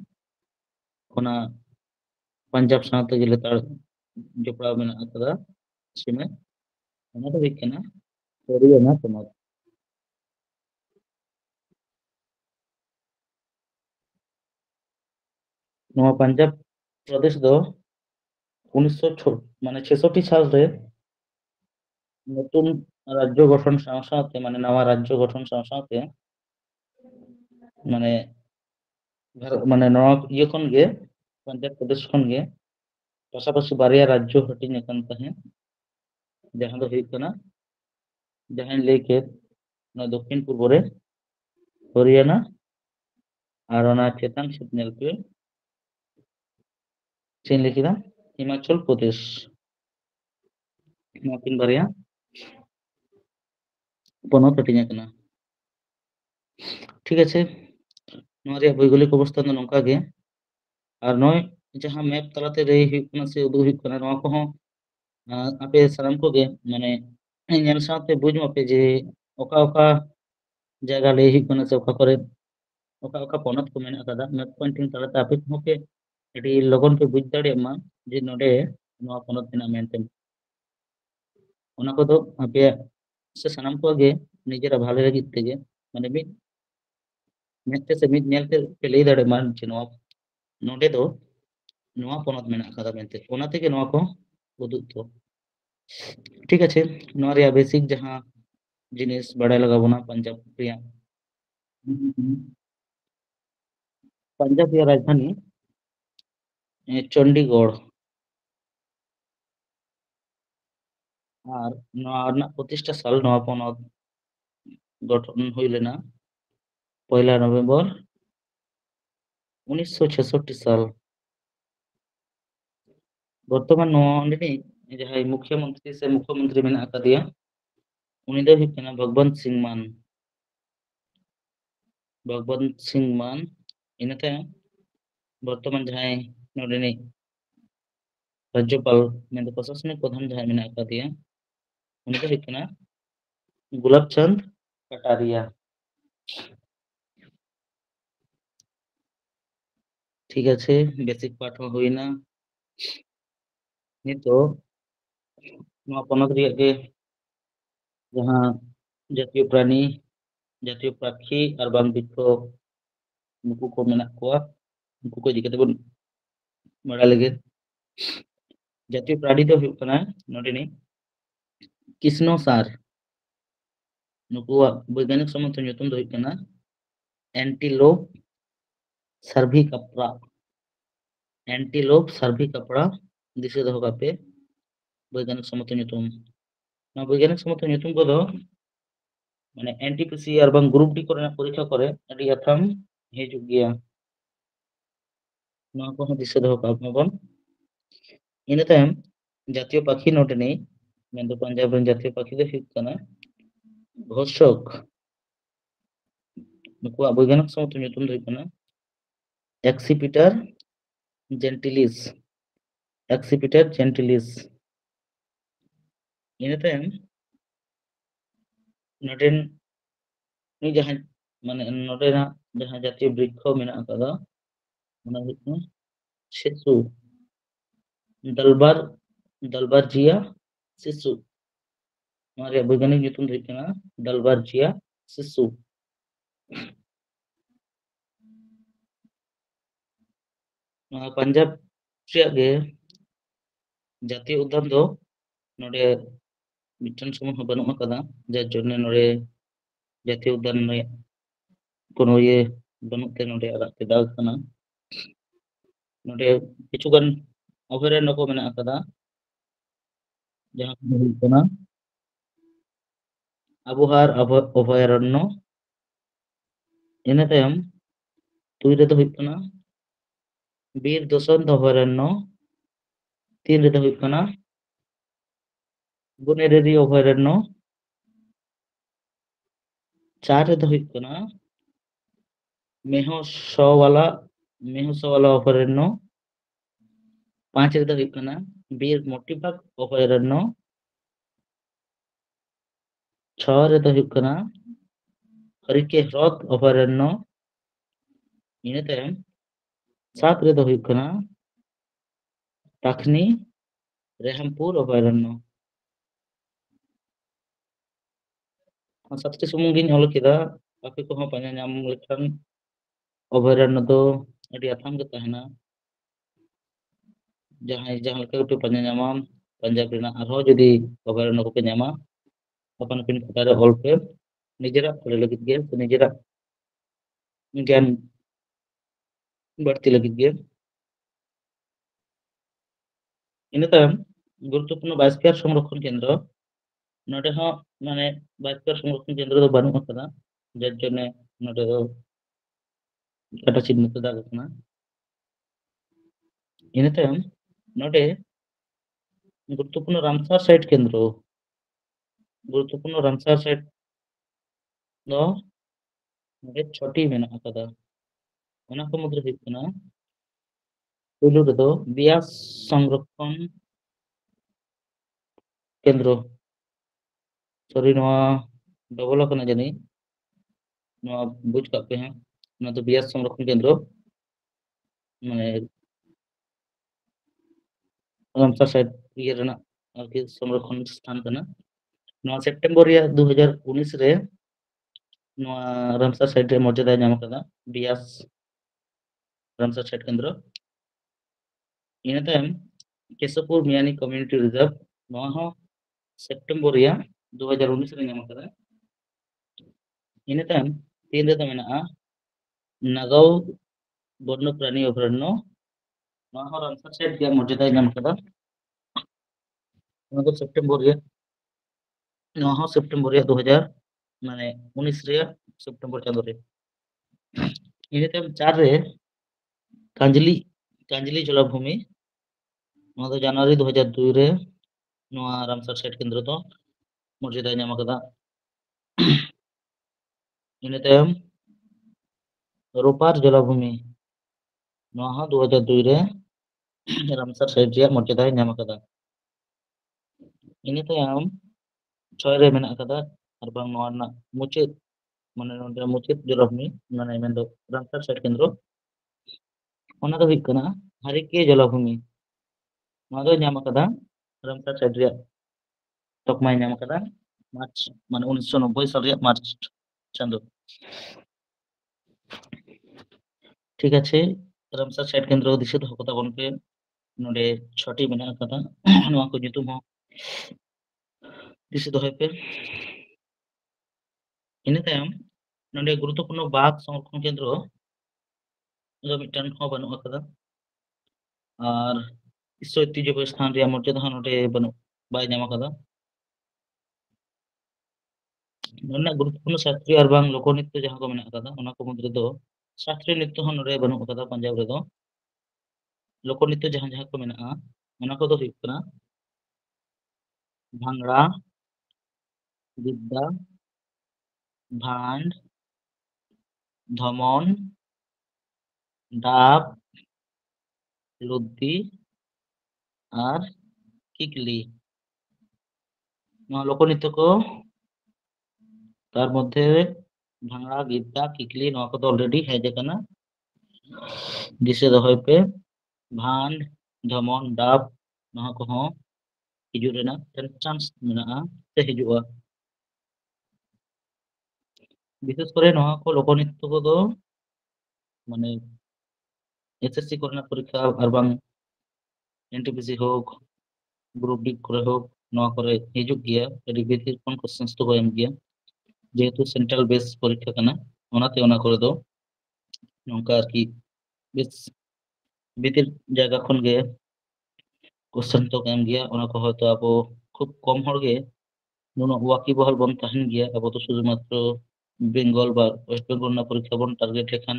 ओना पंजाब सावते गेले तार जोपड़ाव मेना अकादा सीमे ओना दो हुयुग कना हरियाणा पोनोत नोआ पंजाब प्रदेश दो 1906 माने 66 साल रे नतुन राज्य गठन साव सावते माने नवा राज्य गठन साव सावते माने माने नवा इये खन गे पंजाब प्रदेश खन गे पासापासी बारया राज्य हटिंग अकन तहे जहां दो हुयुग कना जहां लई के नोआ दक्षिण पूर्व रे हरियाणा और ओना चेतान सेद नेलपे चेन लिखिदा हिमाचल प्रदेश नोआ किन बारया पोनोत हटिंग अकना ठीक आछे नोआ रिया भौगोलिक अवस्थान दो नोंका गे और नय जहां मैप तलाते रे हुयुग कना से उदुग हुयुग कना नोआ को हों आपे सानाम को गे माने नेल सावते बुझ मापे जे ओका ओका जायगा लई हुयुग कना से ओका करे ओका ओका पोनोत को मेना अकादा मैप पॉइंटिंग तलाते आपे को के एटी लगन पे बुझ दाड़े मा जे नोडे नोआ पोनोत मेना मेनते ओना को दो आपे से सानाम को गे निजेरा भाले लगित तेगे माने मिद मेते से मिद नेलते पे लई दाड़े मा जे नोआ नोडे दो नोआ पोनोत मेना अकादा मेनते ओना तेगे नोआ को उदुग दो ठीक आछे नोआ रिया बेसिक जहां जिनिस बाड़ाय लगाबोना पंजाब रिया पंजाब रिया राजधानी चंडीगढ़ और नोआ रना प्रतिष्ठा साल नोआ पोनोत गठन हुई लेना 1 नवंबर 1966 साल बर्तमान नोआ ओंडेनी जहां मुख्यमंत्री से मुख्यमंत्री मेना अकादिया उनी दो हुयुग कना भगवंत सिंह मान इना तायम बर्तमान जहां नोडेनी राज्यपाल मेन प्रशासनिक प्रधान जहां मेना अकादिया उनी दो हुयुग कना गुलाब चंद कटारिया ठीक आछे बेसिक पाठ हो हुईना नितो नोआ पोनोत रिया गे जहां जातीय प्राणी जातीय पाखी और बांग बिट्ठो नुकु को मेना कोआ नुकु को इदी काते बन बाड़ाय लेगे जातीय प्राणी दो हुयुग कना नोडेनी किस्नो सार नुकुआ वैज्ञानिक सम्मत nyutum दो हुयुग कना एंटीलोप सर्विकप्रा दिसे दो कापे वैज्ञानिक सम्मत nyutum ना वैज्ञानिक सम्मत nyutum को दो মানে এনটিপিসি আর বাং গ্রুপ ডি করেᱱᱟᱜ পরীক্ষা করে ᱟᱹᱰᱤ ᱟᱛᱷᱟᱢ ᱦᱤᱡᱩᱜ ᱜᱮᱭᱟ ᱱᱚᱣᱟ ᱠᱚᱦᱚᱸ ᱫᱤᱥᱟᱹ ᱫᱚᱦᱚ ᱠᱟᱜ ᱢᱟᱵᱚᱱ ᱤᱱᱟᱹ ᱛᱟᱭᱚᱢ ᱡᱟᱛᱤᱭᱚ ᱯᱟᱠᱷᱤ ᱱᱚᱰᱮ ᱱᱮᱭ ᱢᱮᱱᱫᱚ ᱯᱟᱧᱡᱟᱵ ᱨᱮᱱ ᱡᱟᱛᱤᱭᱚ ᱯᱟᱠᱷᱤ ᱫᱚ ᱦᱩᱭᱩᱜ ᱠᱟᱱᱟ ᱜᱷᱳᱥᱚᱠ ᱱᱩᱠᱩᱣᱟᱜ ᱵᱳᱭᱜᱟᱱᱤᱠ ᱥᱚᱢᱚᱛ ᱧᱩᱛᱩᱢ ᱫᱚ ᱦᱩᱭᱩᱜ ᱠᱟᱱᱟ ᱮᱠᱥᱤᱯᱤᱴᱟᱨ ᱡᱮᱱᱴᱤᱞᱤᱥ ᱮᱠᱥᱤᱯᱤᱴᱟᱨ ᱡᱮᱱᱴᱤᱞᱤᱥ ᱤᱱᱟᱹ ᱛᱟᱭᱚᱢ ᱱᱚᱰᱮᱱ ᱱᱩᱭ ᱡᱟᱦᱟᱸ ᱢᱟᱱᱮ ᱱᱚᱰᱮᱱᱟᱜ ᱡᱟᱦᱟᱸ ᱡᱟᱛᱤᱭᱚ ᱵᱨᱤᱠᱠᱷᱚ ᱢᱮᱱᱟᱜ ᱟᱠᱟᱫᱟ ᱚᱱᱟ ᱦᱩᱭᱩᱜ ᱠᱟᱱᱟ ᱥᱤᱥᱩ ᱫᱟᱞᱵᱟᱨᱡᱤᱭᱟ ᱥᱤᱥᱩ ᱱᱚᱣᱟ ᱨᱮᱭᱟᱜ ᱵᱳᱭᱜᱟᱱᱤক ᱧᱩᱛᱩᱢ ᱫᱚ ᱦᱩᱭᱩᱜ ᱠᱟᱱᱟ ᱫᱟᱞᱵᱟᱨᱡᱤᱭᱟ ᱥᱤᱥᱩ ᱱᱚᱣᱟ ᱯᱟᱧᱡᱟᱵ ᱨᱮᱭᱟᱜ ᱜᱮ ᱡᱟᱛᱤᱭᱚ ᱩᱫᱽᱫᱟᱱ ᱫᱚ ᱱᱚᱰᱮ ᱢᱤᱫᱴᱟᱝ ᱥᱩᱢᱩᱝ ᱦᱚᱸ ᱵᱟᱹᱱᱩᱜ ᱟᱠᱟᱫᱟ ᱡᱟᱨ ᱡᱚᱱᱱᱮ ᱱᱚᱰᱮ ᱡᱟᱛᱤᱭᱚ ᱩᱫᱽᱫᱟᱱ ᱨᱮᱭᱟᱜ কোনো ইয়ে ᱵᱟᱹᱱᱩᱜ ᱛᱮ ᱱᱚᱰᱮ ᱟᱲᱟᱜ ᱛᱮ ᱫᱟᱜ ᱠᱟᱱᱟ ᱱᱚᱰᱮ ᱠᱤᱪᱷᱩᱜᱟᱱ ᱚᱵᱷᱚᱭᱟᱨᱚᱱᱱᱚ ᱠᱚ ᱢᱮᱱᱟᱜ ᱟᱠᱟᱫᱟ ᱡᱟᱦᱟᱸ ᱠᱚᱫᱚ ᱦᱩᱭᱩᱜ ᱠᱟᱱᱟ ᱟᱵᱚᱦᱟᱨ অভয়ারণ্য ᱤᱱᱟᱹ ᱛᱟᱭᱚম 2 ᱨᱮᱫᱚ ᱦᱩᱭᱩᱜ ᱠᱟᱱᱟ বীর দোসন্ত অভয়ারণ্য 3 রেᱫᱚ ᱦᱩᱭᱩᱜ ᱠᱟᱱᱟ গুনেরেরি অভয়ারণ্য 4 রেᱫᱚ ᱦᱩᱭᱩᱜ ᱠᱟᱱᱟ মেহসওয়ালা অভয়ারণ্য 5 রেᱫᱚ ᱦᱩᱭᱩᱜ ᱠᱟᱱᱟ বীর মোটিবাগ অভয়ারণ্য 6 রেᱫᱚ ᱦᱩᱭᱩᱜ ᱠᱟᱱᱟ হরিকে হ্রদ অভয়ারণ্য ᱤᱱᱟᱹ ᱛᱟᱭᱚᱢ 7 রেᱫᱚ ᱦᱩᱭᱩᱜ ᱠᱟᱱᱟ টাকনি রেহামপুর অভয়ারণ্য 7টি ᱥᱩᱢᱩᱝ ᱜᱤᱧ ᱚᱞ ᱠᱮᱫᱟ ᱟᱯᱮ ᱠᱚᱦᱚᱸ ᱯᱟᱸᱡᱟ ᱧᱟᱢ ᱞᱮᱠᱷᱟᱱ অভয়ারণ্য ᱫᱚ ᱟᱹᱰᱤ ᱟᱛᱷᱟᱢ ᱜᱮ ᱛᱟᱦᱮᱱᱟ ᱡᱟᱦᱟᱸᱭ ᱡᱟᱦᱟᱸ ᱞᱮᱠᱟ ᱜᱮᱯᱮ ᱯᱟᱸᱡᱟ ᱧᱟᱢᱟ ᱯᱟᱧᱡᱟᱵ ᱨᱮᱱᱟᱜ ᱟᱨᱦᱚᱸ ᱡᱩᱫᱤ ᱚᱵᱷᱟᱨᱚᱱᱱᱚ ᱠᱚᱯᱮ ᱧᱟᱢᱟ ᱟᱯᱟᱱ ᱟᱹᱯᱤᱱ ᱠᱷᱟᱛᱟ ᱨᱮ ᱚᱞ ᱯᱮ ᱱᱤᱡᱮᱨᱟᱜ ᱯᱚᱨᱮ ᱞᱟᱹᱜᱤᱫ ᱜᱮ ᱥᱮ ᱱᱤᱡᱮᱨᱟᱜ জ্ঞান ᱵᱟᱹᱲᱛᱤ ᱞᱟᱹᱜᱤᱫ ᱜᱮ ᱤᱱᱟᱹ ᱛᱟᱭᱚᱢ গুরুত্বপূর্ণ বায়োস্ফিয়ার সংরক্ষণ কেন্দ্র ᱱᱚᱰᱮ ᱦᱚᱸ ᱢᱟᱱᱮ বায়োস্ফিয়ার সংরক্ষণ কেন্দ্র ᱫᱚ ᱵᱟᱹᱱᱩᱜ ᱟᱠᱟᱫᱟ ᱡᱟᱨ ᱡᱚᱱᱱᱮ ᱱᱚᱰᱮ ᱫᱚ ᱠᱟᱴᱟ ᱪᱤᱱᱦᱟᱹ ᱛᱮ ᱫᱟᱜ ᱟᱠᱟᱱᱟ ᱤᱱᱟᱹ ᱛᱟᱭᱚᱢ ᱱᱚᱰᱮ গুরুত্বপূর্ণ রামসার সাইট কেন্দ্র গুরুত্বপূর্ণ রামসার সাইট ᱫᱚ ᱱᱚᱰᱮ 6টি ᱢᱮᱱᱟᱜ ᱟᱠᱟᱫᱟ ᱚᱱᱟ ᱠᱚ ᱢᱩᱫᱽᱨᱮ ᱦᱩᱭᱩᱜ ᱠᱟᱱᱟ ᱯᱳᱭᱞᱳ ᱨᱮᱫᱚ ᱵᱤᱭᱟᱥ সংরক্ষণ কেন্দ্র সরি ᱱᱚᱣᱟ ᱰᱚᱵᱚᱞ ᱟᱠᱟᱱᱟ ᱡᱟᱹᱱᱤᱡ ᱱᱚᱣᱟ ᱵᱩᱡᱽ ᱠᱟᱜ ᱯᱮ ᱦᱟᱸᱜ ᱱᱚᱣᱟ ᱫᱚ ᱵᱤᱭᱟᱥ সংরক্ষণ কেন্দ্র মানে রামসার সাইট ইয়ে ᱨᱮᱱᱟᱜ ᱟᱨᱠᱤ সংরক্ষণ স্থান ᱠᱟᱱᱟ ᱱᱚᱣᱟ ᱥᱮᱯᱴᱮᱢᱵᱚᱨ ᱨᱮᱭᱟᱜ 2019 ᱨᱮ ᱱᱚᱣᱟ রামসার সাইট ᱨᱮ ᱢᱚর্যাᱫᱟᱭ ᱧᱟᱢ ᱟᱠᱟᱫᱟ ᱵᱤᱭᱟᱥ রামসার সাইট কেন্দ্র ᱤᱱᱟᱹ ᱛᱟᱭᱚᱢ কেশবপুর মিয়ানি কমিউনিটি রিজার্ভ ᱱᱚᱣᱟ ᱦᱚᱸ ᱥᱮᱯᱴᱮᱢᱵᱚᱨ ᱨᱮᱭᱟᱜ 2019 ᱨᱮ ᱧᱟᱢ ᱟᱠᱟᱫᱟ ᱤᱱᱟᱹ ᱛᱟᱭᱚᱢ 3 ᱨᱮᱫᱚ ᱢᱮᱱᱟᱜᱼᱟ নাগাঁও বন্যপ্রাণী অভয়ারণ্য ᱱᱚᱣᱟ ᱦᱚᱸ রামসার সাইট ᱨᱮᱭᱟᱜ ᱢᱚর্যাᱫᱟᱭ ᱧᱟᱢ ᱟᱠᱟᱫᱟ ᱱᱚᱣᱟ ᱫᱚ ᱥᱮᱯᱴᱮᱢᱵᱚᱨ ᱨᱮᱭᱟᱜ ᱱᱚᱣᱟ ᱦᱚᱸ ᱥᱮᱯᱴᱮᱢᱵᱚᱨ ᱨᱮᱭᱟᱜ 2000 ᱢᱟᱱᱮ 19 ᱨᱮᱭᱟᱜ ᱥᱮᱯᱴᱮᱢᱵᱚর ᱪᱟᱸᱫᱳ ᱨᱮ ᱤᱱᱟᱹ ᱛᱟᱭᱚᱢ 4 ᱨᱮ কাঞ্জলি জলাভূমি ᱱᱚᱣᱟ ᱫᱚ জানুয়ারি 2002 রে ᱱᱚᱣᱟ রামসার সাইট কেন্দ্র ᱫᱚ মর্যাদাᱭ ᱧᱟᱢ ᱟᱠᱟᱫᱟ ᱤᱱᱟᱹ ᱛᱟᱭᱚᱢ রূপার জলাভূমি ᱱᱚᱣᱟ ᱦᱚᱸ 2002 রে রামসার সাইট ᱨᱮᱭᱟᱜ মর্যাদাᱭ ᱧᱟᱢ ᱟᱠᱟᱫᱟ ᱤᱱᱟᱹ ᱛᱟᱭᱚᱢ 6 ᱨᱮ ᱢᱮᱱᱟᱜ ᱟᱠᱟᱫᱟ ᱟᱨ ᱵᱟᱝ ᱱᱚᱣᱟ ᱨᱮᱱᱟᱜ ᱢᱩᱪᱟᱹᱫ ᱢᱟᱱᱮ ᱱᱚᱰᱮ ᱢᱩᱪᱟᱹᱫ জলাভূমি ᱢᱟᱱᱮ ᱢᱮᱱᱫᱚ রামসার সাইট কেন্দ্র ᱚᱱᱟ ᱫᱚ ᱦᱩᱭᱩᱜ ᱠᱟᱱᱟ ᱦᱟᱨᱤᱠᱮ জলাভূমি ᱱᱚᱣᱟ ᱫᱚ ᱧᱟᱢ ᱟᱠᱟᱫᱟ রামসার সাইট ᱨᱮᱭᱟᱜ তকমায় ᱧᱟᱢ ᱟᱠᱟᱫᱟ মার্চ মানে 1990 সাল ᱨᱮᱭᱟᱜ মার্চ চাঁদো ঠিক আছে রামসার সাইট কেন্দ্র ᱫᱤᱥᱟᱹ ᱫᱚᱦᱚ ᱠᱟᱛᱟ ᱵᱚᱱ ᱯᱮ ᱱᱚᱰᱮ 6টি ᱢᱮᱱᱟᱜ ᱟᱠᱟᱫᱟ ᱱᱚᱣᱟ ᱠᱚ ᱧᱩᱛᱩᱢ ᱦᱚᱸ ᱫᱤᱥᱟᱹ ᱫᱚᱦᱚᱭ ᱯᱮ ᱤᱱᱟᱹ ᱛᱟᱭᱚᱢ ᱱᱚᱰᱮ গুরুত্বপূর্ণ বাঘ সংরক্ষণ কেন্দ্র ᱫᱚ ᱢᱤᱫᱴᱟᱝ ᱦᱚᱸ ᱵᱟᱹᱱᱩᱜ ᱟᱠᱟᱫᱟ ᱟᱨ ᱵᱤᱥᱥᱚ ঐতিহ্যবাহী স্থান ᱨᱮᱭᱟᱜ ᱢᱚর্যাᱫᱟ ᱦᱚᱸ ᱱᱚᱰᱮ ᱵᱟᱭ ᱧᱟᱢ ᱟᱠᱟᱫᱟ ᱱᱚᱰᱮᱱᱟᱜ ᱜᱩᱨᱩᱛᱛᱚᱯᱩᱨᱱᱚ ᱥᱟᱥᱛᱨᱤᱭᱚ ᱟᱨ ᱵᱟᱝ ᱞᱳᱠᱚ ᱱᱨᱤᱛᱛᱚ ᱡᱟᱦᱟᱸ ᱠᱚ ᱢᱮᱱᱟᱜ ᱟᱠᱟᱫᱟ ᱚᱱᱟ ᱠᱚ ᱢᱩᱫᱽ ᱨᱮᱫᱚ ᱥᱟᱥᱛᱨᱤᱭᱚ ᱱᱨᱤᱛᱛᱚ ᱦᱚᱸ ᱱᱚᱰᱮ ᱵᱟᱹᱱᱩᱜ ᱟᱠᱟᱫᱟ ᱯᱟᱧᱡᱟᱵ ᱨᱮᱫᱚ᱾ ᱞᱳᱠᱚ ᱱᱨᱤᱛᱛᱚ ᱡᱟᱦᱟᱸ ᱡᱟᱦᱟᱸ ᱠᱚ ᱢᱮᱱᱟᱜᱼᱟ ᱚᱱᱟ ᱠᱚᱫᱚ ᱦᱩᱭᱩᱜ ᱠᱟᱱᱟ ᱵᱷᱟᱝᱲᱟ, ᱜᱤᱫᱽᱫᱟ, ᱵᱷᱟᱱᱰ, ᱫᱷᱚᱢᱚᱱ, ᱰᱟᱵ, ᱞᱩᱫᱽᱫᱤ ᱟᱨ ᱠᱤᱠᱞᱤ, ᱱᱚᱣᱟ ᱞᱳᱠᱚ ᱱᱨᱤᱛᱛᱚ ᱠᱚ ᱛᱟর মধ্যে ভাঙড়া, গিদ্দা, কিকলি নওয়া কদᱚ অলরেডি হেজ আকানা। ᱫᱤᱥᱟᱹ ᱫᱚᱦᱚᱭ ᱯᱮ ᱵᱷᱟᱱᱰ, ᱫᱷᱚᱢᱚᱱ, ᱰᱟᱵ ᱱᱚᱣᱟ ᱠᱚᱦᱚᱸ ᱦᱤᱡᱩᱜ ᱨᱮᱱᱟᱜ ᱪᱟᱱᱥ ᱢᱮᱱᱟᱜᱼᱟ ᱥᱮ ᱦᱤᱡᱩᱜᱼᱟ। বিশেষ করে নওয়া ᱠᱚ ᱞᱳᱠᱚ ᱱᱨᱤᱛᱛᱚ ᱠᱚᱫᱚ মানে এসএসসি ᱠᱚᱨᱮᱱᱟᱜ ᱯᱚᱨᱤᱠᱠᱷᱟ ᱟᱨ ᱵᱟᱝ এনটিপিসি হোক গ্রুপ ডি করে হোক নওয়া করে হিজᱩᱜ ᱜᱮᱭᱟ ᱟᱹᱰᱤ ᱵᱷᱤᱛᱤᱨ ᱠᱷᱚᱱ কোশ্চেন্স ᱫᱚᱠᱚ ᱮᱢ ᱜᱮᱭᱟ। যেহেতু সেন্ট্রাল বেস পরীক্ষা কানা ওনাতে ওনা করে দो নौका আরকি বেশ ভিতর জায়গা ᱠᱷᱚᱱ ᱜᱮ কোশ্চেন তো এম গিয়া ওনা ᱠᱚ হয়তো আবো খুব কম হড় গে নুনো ওয়াকিবহাল বন তাহেন গিয়া আবো তো শুধুমাত্র বেঙ্গল বা ওয়েস্ট বেঙ্গল না পরীক্ষা বন টার্গেট লেখান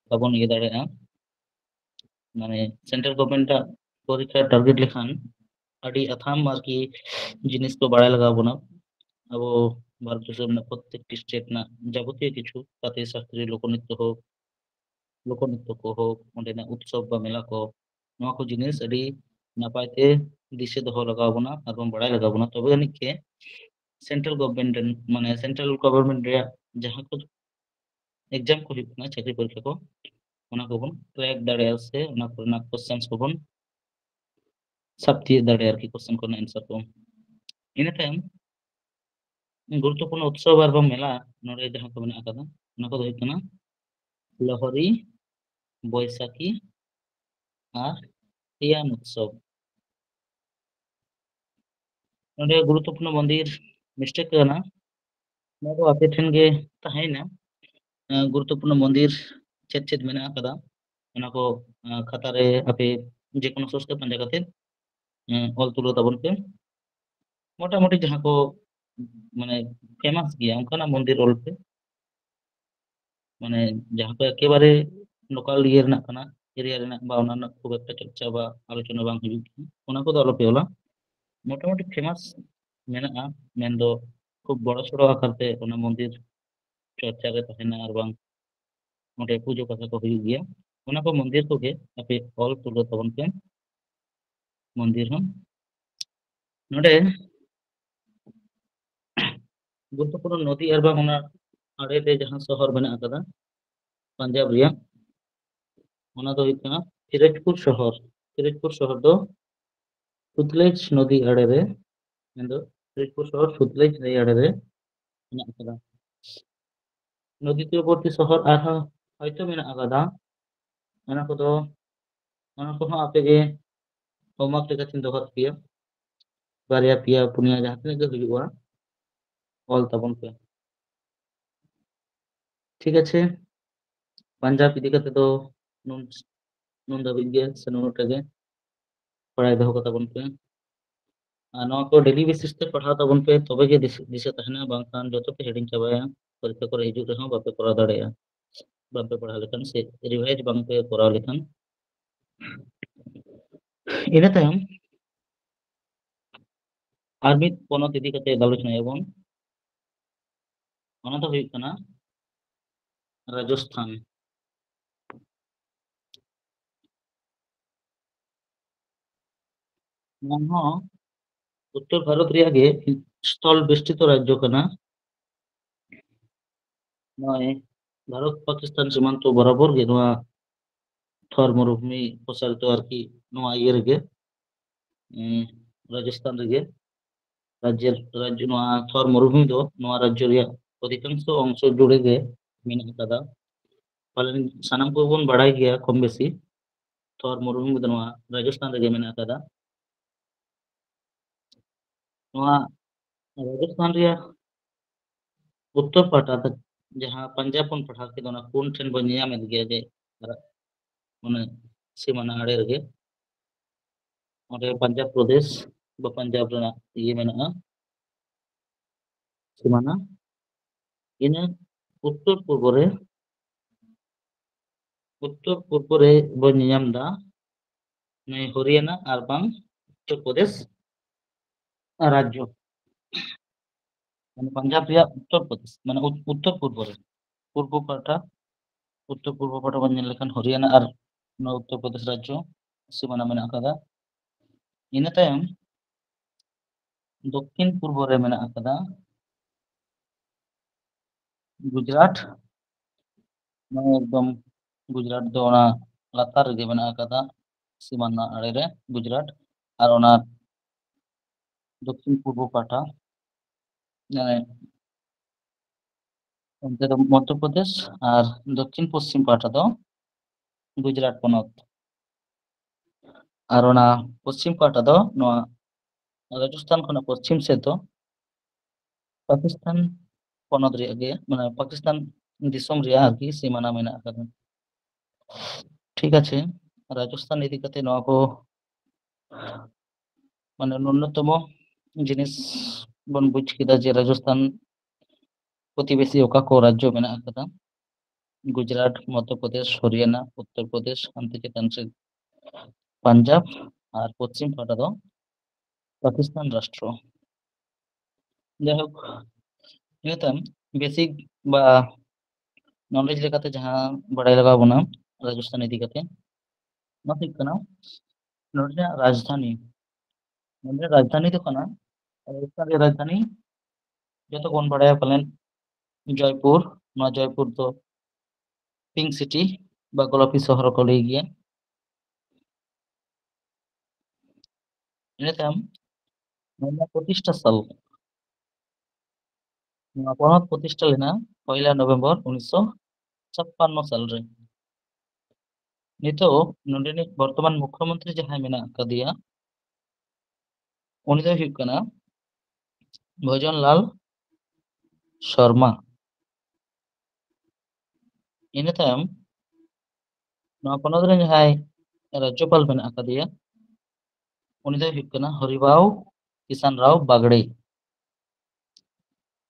বাবন ইয়ে দাঁড়ায় মানে সেন্ট্রাল গভর্নমেন্ট পরীক্ষা টার্গেট লেখান আডি আথাম আরকি জিনিস তো বাড়ায় লাগাবো বোনা আবো ভারতবর্ষের প্রত্যেকটি স্টেট না যাবতীয় কিছু তাতে শাস্ত্রীয় লোকনৃত্য হোক লোকনৃত্য को হোক অন্ডেনা উৎসব বা মেলা को নওয়া को জিনিস আডি নাপাইতে দিশে দহ লাগাবো না এবং বাড়ায় লাগাবো না তবে আনিক কে সেন্ট্রাল গভর্নমেন্ট মানে সেন্ট্রাল গভর্নমেন্ট রে যাহা को एग्जाम को हुई ना चाकरी परीक्षा को ओना को बन क्रैक दाड़े से ओना को ना क्वेश्चंस को बन सब तीर दाड़े आरकी क्वेश्चन को आंसर को इन टाइम गुरुत्वपूर्ण उत्सव और मेला नोड़े जहां को मेना आकादा ओना को हुई कना लोहरी, बैसाखी और हियान उत्सव। नोड़े गुरुत्वपूर्ण मंदिर मिस्टेक कना ना को आपे ठेन गे ताहेना गुरुत्वपूर्ण मंदिर चेत चेत मेना आकादा ओना को खाता रे आपे जे कोनो सोर्स के पंजा काते ऑल तुलो ताबन पे मोटामुटी जहां को माने फेमस गया उनका मंदिर ऑल पे माने जहां पे एकेबारे लोकल इयर ना कना एरिया रे ना बा ओना ना खूब একটা চর্চা বা আলোচনা বাং ᱦᱩᱭᱩᱜ ᱜᱮᱭᱟ ᱚᱱᱟ ᱠᱚᱫᱚ ᱟᱞᱚᱯᱮ ᱚᱞᱟ মোটামুটি ফেমাস মেনাᱜᱼᱟ ᱢᱮᱱᱫᱚ খুব বড় সড়ো আকারতে ᱚᱱᱟ মন্দির চর্চা রে তাহেনা আর বাং ᱚᱸᱰᱮ ᱯᱩᱡᱟᱹ ᱯᱟᱥᱟ ᱠᱚ ᱦᱩᱭᱩᱜ ᱜᱮᱭᱟ ᱚᱱᱟ ᱠᱚ মন্দির ᱠᱚᱜᱮ ᱟᱯᱮ ᱚᱞ ᱛᱩᱞᱟᱹ ᱛᱟᱵᱚᱱ ᱯᱮ মন্দির হᱚᱸ ᱱᱚᱰᱮ গুরুত্বপূর্ণ নদী আর বাং ওনা আড়ে ᱨᱮ ᱡᱟᱦᱟᱸ শহর মেনা আকাদা পাঞ্জাব রিয়া ওনা ᱫᱚ ᱦᱩᱭᱩᱜ ᱠᱟᱱᱟ ᱯᱷᱤᱨᱳᱡᱯᱩᱨ শহর। ᱯᱷিরোজপুর শহর ᱫᱚ সুতলেজ নদী আড়ে রে ᱢᱮᱱᱫᱚ ᱯᱷিরোজপুর শহর সুতলেজ নদী আড়ে রে মেনা আকাদা। নদী তীরবর্তী শহর আরহᱚᱸ হয়তো মেনা আকাদা ᱚᱱᱟ ᱠᱚᱫᱚ ᱚᱱᱟ ᱠᱚᱦᱚᱸ ᱟᱯᱮ ᱜᱮ ᱦᱳᱢᱣᱟর্क ᱞᱮᱠᱟᱛᱤᱧ ᱫᱚᱦᱚ ᱯᱮᱭᱟ ᱵᱟᱨᱭᱟ ᱯᱮᱭᱟ ᱯᱩᱱᱭᱟ ᱡᱟᱦᱟᱸ ᱛᱤᱱᱟᱹᱜ ᱜᱮ ᱦᱩᱭᱩᱜᱼᱟ ᱚᱞ ᱛᱟᱵᱚᱱ ᱯᱮ ঠিক আছে পাঞ্জাব ইদি কাতে ᱫᱚ নুন নুন ᱫᱷᱟᱹᱵᱤᱡ ᱜᱮ ᱥᱮ ᱱᱩᱱᱟᱹᱜ ᱴᱟ ᱜᱮ ᱵᱟᱲᱟᱭ ᱫᱚᱦᱚ ᱠᱟᱛᱟ ᱵᱚᱱ ᱯᱮ আর নওয়া को डेली बेसिस তে पढ़ाओ ताबन पे तबे गे दिशा ताहेना बांखान जतो पे हेडिंग चाबाया परीक्षा करे हिजुग रहे बापे करा दाड़ेया बापे पढ़ा लेखन से रिवाइज बांग पे करा लेखन ᱤᱱᱟᱹ ᱛᱟᱭᱚᱢ ᱟᱨ ᱢᱤᱫ ᱯᱚᱱᱚᱛ ᱤᱫᱤ ᱠᱟᱛᱮ ᱜᱟᱞᱚᱪᱱᱟᱭᱟᱵᱚᱱ ᱚᱱᱟ ᱫᱚ ᱦᱩᱭᱩᱜ ᱠᱟᱱᱟ রাজস্থান। নওয়া হᱚᱸ উত্তর ভারত ᱨᱮᱭᱟᱜ ᱜᱮ স্থল বেষ্টিত রাজ্য কানা নয় ভারত পাকিস্তান সীমান্ত বরাবর গে নওয়া থর মরুভূমি প্রসারিত আর কি নওয়া ইয়ে রেগে রাজস্থান রেগে রাজ্যের রাজ্য নওয়া থর মরুভূমি দো নওয়া রাজ্য রেয়াগ অধিকাংশ অংশ জুড়ে গে মেনা আকাদা পালেন সানাম को बन बाड़ाय गया कम बेसी थर मरुभूमि दो नওয়া राजस्थान রেগে মেনা আকাদা नওয়া राजस्थान রেয়াग उत्तर पाटा जहाँ पंजाब बन पढ़ा के दोना कोन ठेन बन ᱧᱟᱢᱮᱫ ᱜᱮᱭᱟ ᱡᱮ ᱢᱟᱱᱮ ᱥᱤᱢᱟᱱᱟ ᱟᱲᱮ ᱨᱮᱜᱮ ᱚᱸᱰᱮ পাঞ্জাব প্রদেশ বা পাঞ্জাব ᱨᱮᱱᱟᱜ ইয়ে মেনাᱜᱼᱟ ᱥᱤᱢᱟᱱᱟ ᱤᱱᱟᱹ ᱩᱛᱛᱚᱨ ᱯᱩᱨᱵᱚ ᱨᱮ ᱵᱚᱱ ᱧᱮᱧᱟᱢ ᱫᱟ হরিয়ানা আর বাং উত্তরপ্রদেশ রাজ্য মানে পাঞ্জাব ᱨᱮᱭᱟᱜ উত্তরপ্রদেশ মানে উত্তর পূর্ব রে পূর্ব পাটা উত্তর পূর্ব পাটা বন ᱧᱮᱞ ᱞᱮᱠᱷᱟᱱ হরিয়ানা আর উত্তরপ্রদেশ রাজ্য সীমানা মেনাᱜ ᱟᱠᱟᱫᱟ ᱤᱱᱟᱹ ᱛᱟᱭᱚᱢ দক্ষিণ পূর্ব রে মেনাᱜ ᱟᱠᱟᱫᱟ গুজরাট মানে একদম গুজরাট ᱫᱚ ᱚᱱᱟ ᱞᱟᱛᱟᱨ ᱨᱮᱜᱮ ᱢᱮᱱᱟᱜ ᱟᱠᱟᱫᱟ সীমানা আড়ে রে গুজরাট আর ᱚᱱᱟ দক্ষিণ পূর্ব পাটা মানে ᱚᱱᱛᱮ ᱫᱚ মধ্যপ্রদেশ আর দক্ষিণ পশ্চিম পাটা ᱫᱚ গুজরাট পᱚᱱᱚᱛ আর ᱚᱱᱟ পশ্চিম পাটা ᱫᱚ ᱱᱚᱣᱟ রাজস্থান ᱠᱷᱚᱱᱟᱜ পশ্চিম ᱥᱮᱫ ᱫᱚ পাকিস্তান পᱚᱱᱚᱛ ᱨᱮᱭᱟᱜ ᱜᱮ মানে পাকিস্তান দিᱥᱚᱢ ᱨᱮᱭᱟᱜ ᱟᱨᱠᱤ সীমানা মেনাᱜ ᱟᱠᱟᱫᱟ ঠিক আছে রাজস্থান ইদি কাতে নওয়া ᱠᱚ মানে ন্যূনতম জিনিস বন বুঝ কেদা যে রাজস্থান প্রতিবেশী ওকা কো রাজ্য মেনাᱜ ᱟᱠᱟᱫᱟ গুজরাট মধ্যপ্রদেশ হরিয়ানা উত্তরপ্রদেশ হান্তে চেতান সে পাঞ্জাব আর পশ্চিম পাটা ᱫᱚ পাকিস্তান রাষ্ট্র যাই হোক ᱤᱱᱟᱹ বেসিক বা নলেজ লেকাতে ᱡᱟᱦᱟᱸ ᱵᱟᱲᱟᱭ ᱞᱟᱜᱟᱣ ᱵᱚᱱᱟ রাজস্থান ইদি কাতে ᱱᱚᱣᱟ ᱦᱩᱭᱩᱜ ᱠᱟᱱᱟ ᱱᱚᱰᱮᱱᱟᱜ রাজধানী ᱱᱚᱰᱮᱱᱟᱜ রাজধানী ᱫᱚ ᱠᱟᱱᱟ রাজস্থান ᱨᱮᱭᱟᱜ রাজধানী যত ᱵᱚᱱ ᱵᱟᱲᱟᱭᱟ ᱯᱟᱞᱮᱱ জয়পুর ᱱᱚᱣᱟ জয়পুর ᱫᱚ পিঙ্ক সিটি বা গোলাপি শহর ᱠᱚ ᱞᱟᱹᱭ ᱜᱮᱭᱟ ᱤᱱᱟᱹ ᱛᱟᱭᱚᱢ ᱱᱚᱣᱟ প্রতিষ্ঠা সাল ᱱᱚᱣᱟ ᱯᱚᱱᱚᱛ প্রতিষ্ঠা ᱞᱮᱱᱟ 1 নভেম্বর 1956 সাল রে ᱱᱤᱛᱚᱜ ᱱᱚᱰᱮᱱᱤᱡ বর্তমান মুখ্যমন্ত্রী ᱡᱟᱦᱟᱸᱭ ᱢᱮᱱᱟᱜ ᱟᱠᱟᱫᱮᱭᱟ উনি ᱫᱚ ᱦᱩᱭᱩᱜ ᱠᱟᱱᱟ ভজন লাল শর্মা ᱤᱱᱟᱹ ᱛᱟᱭᱚᱢ ᱱᱚᱣᱟ ᱯᱚᱱᱚᱛ ᱨᱮ ᱡᱟᱦᱟᱸᱭ রাজ্যপাল ᱢᱮᱱᱟᱜ ᱟᱠᱟᱫᱮᱭᱟ উনি ᱫᱚ ᱦᱩᱭᱩᱜ ᱠᱟᱱᱟ হরিভাউ কিষান রাও বাগড়ে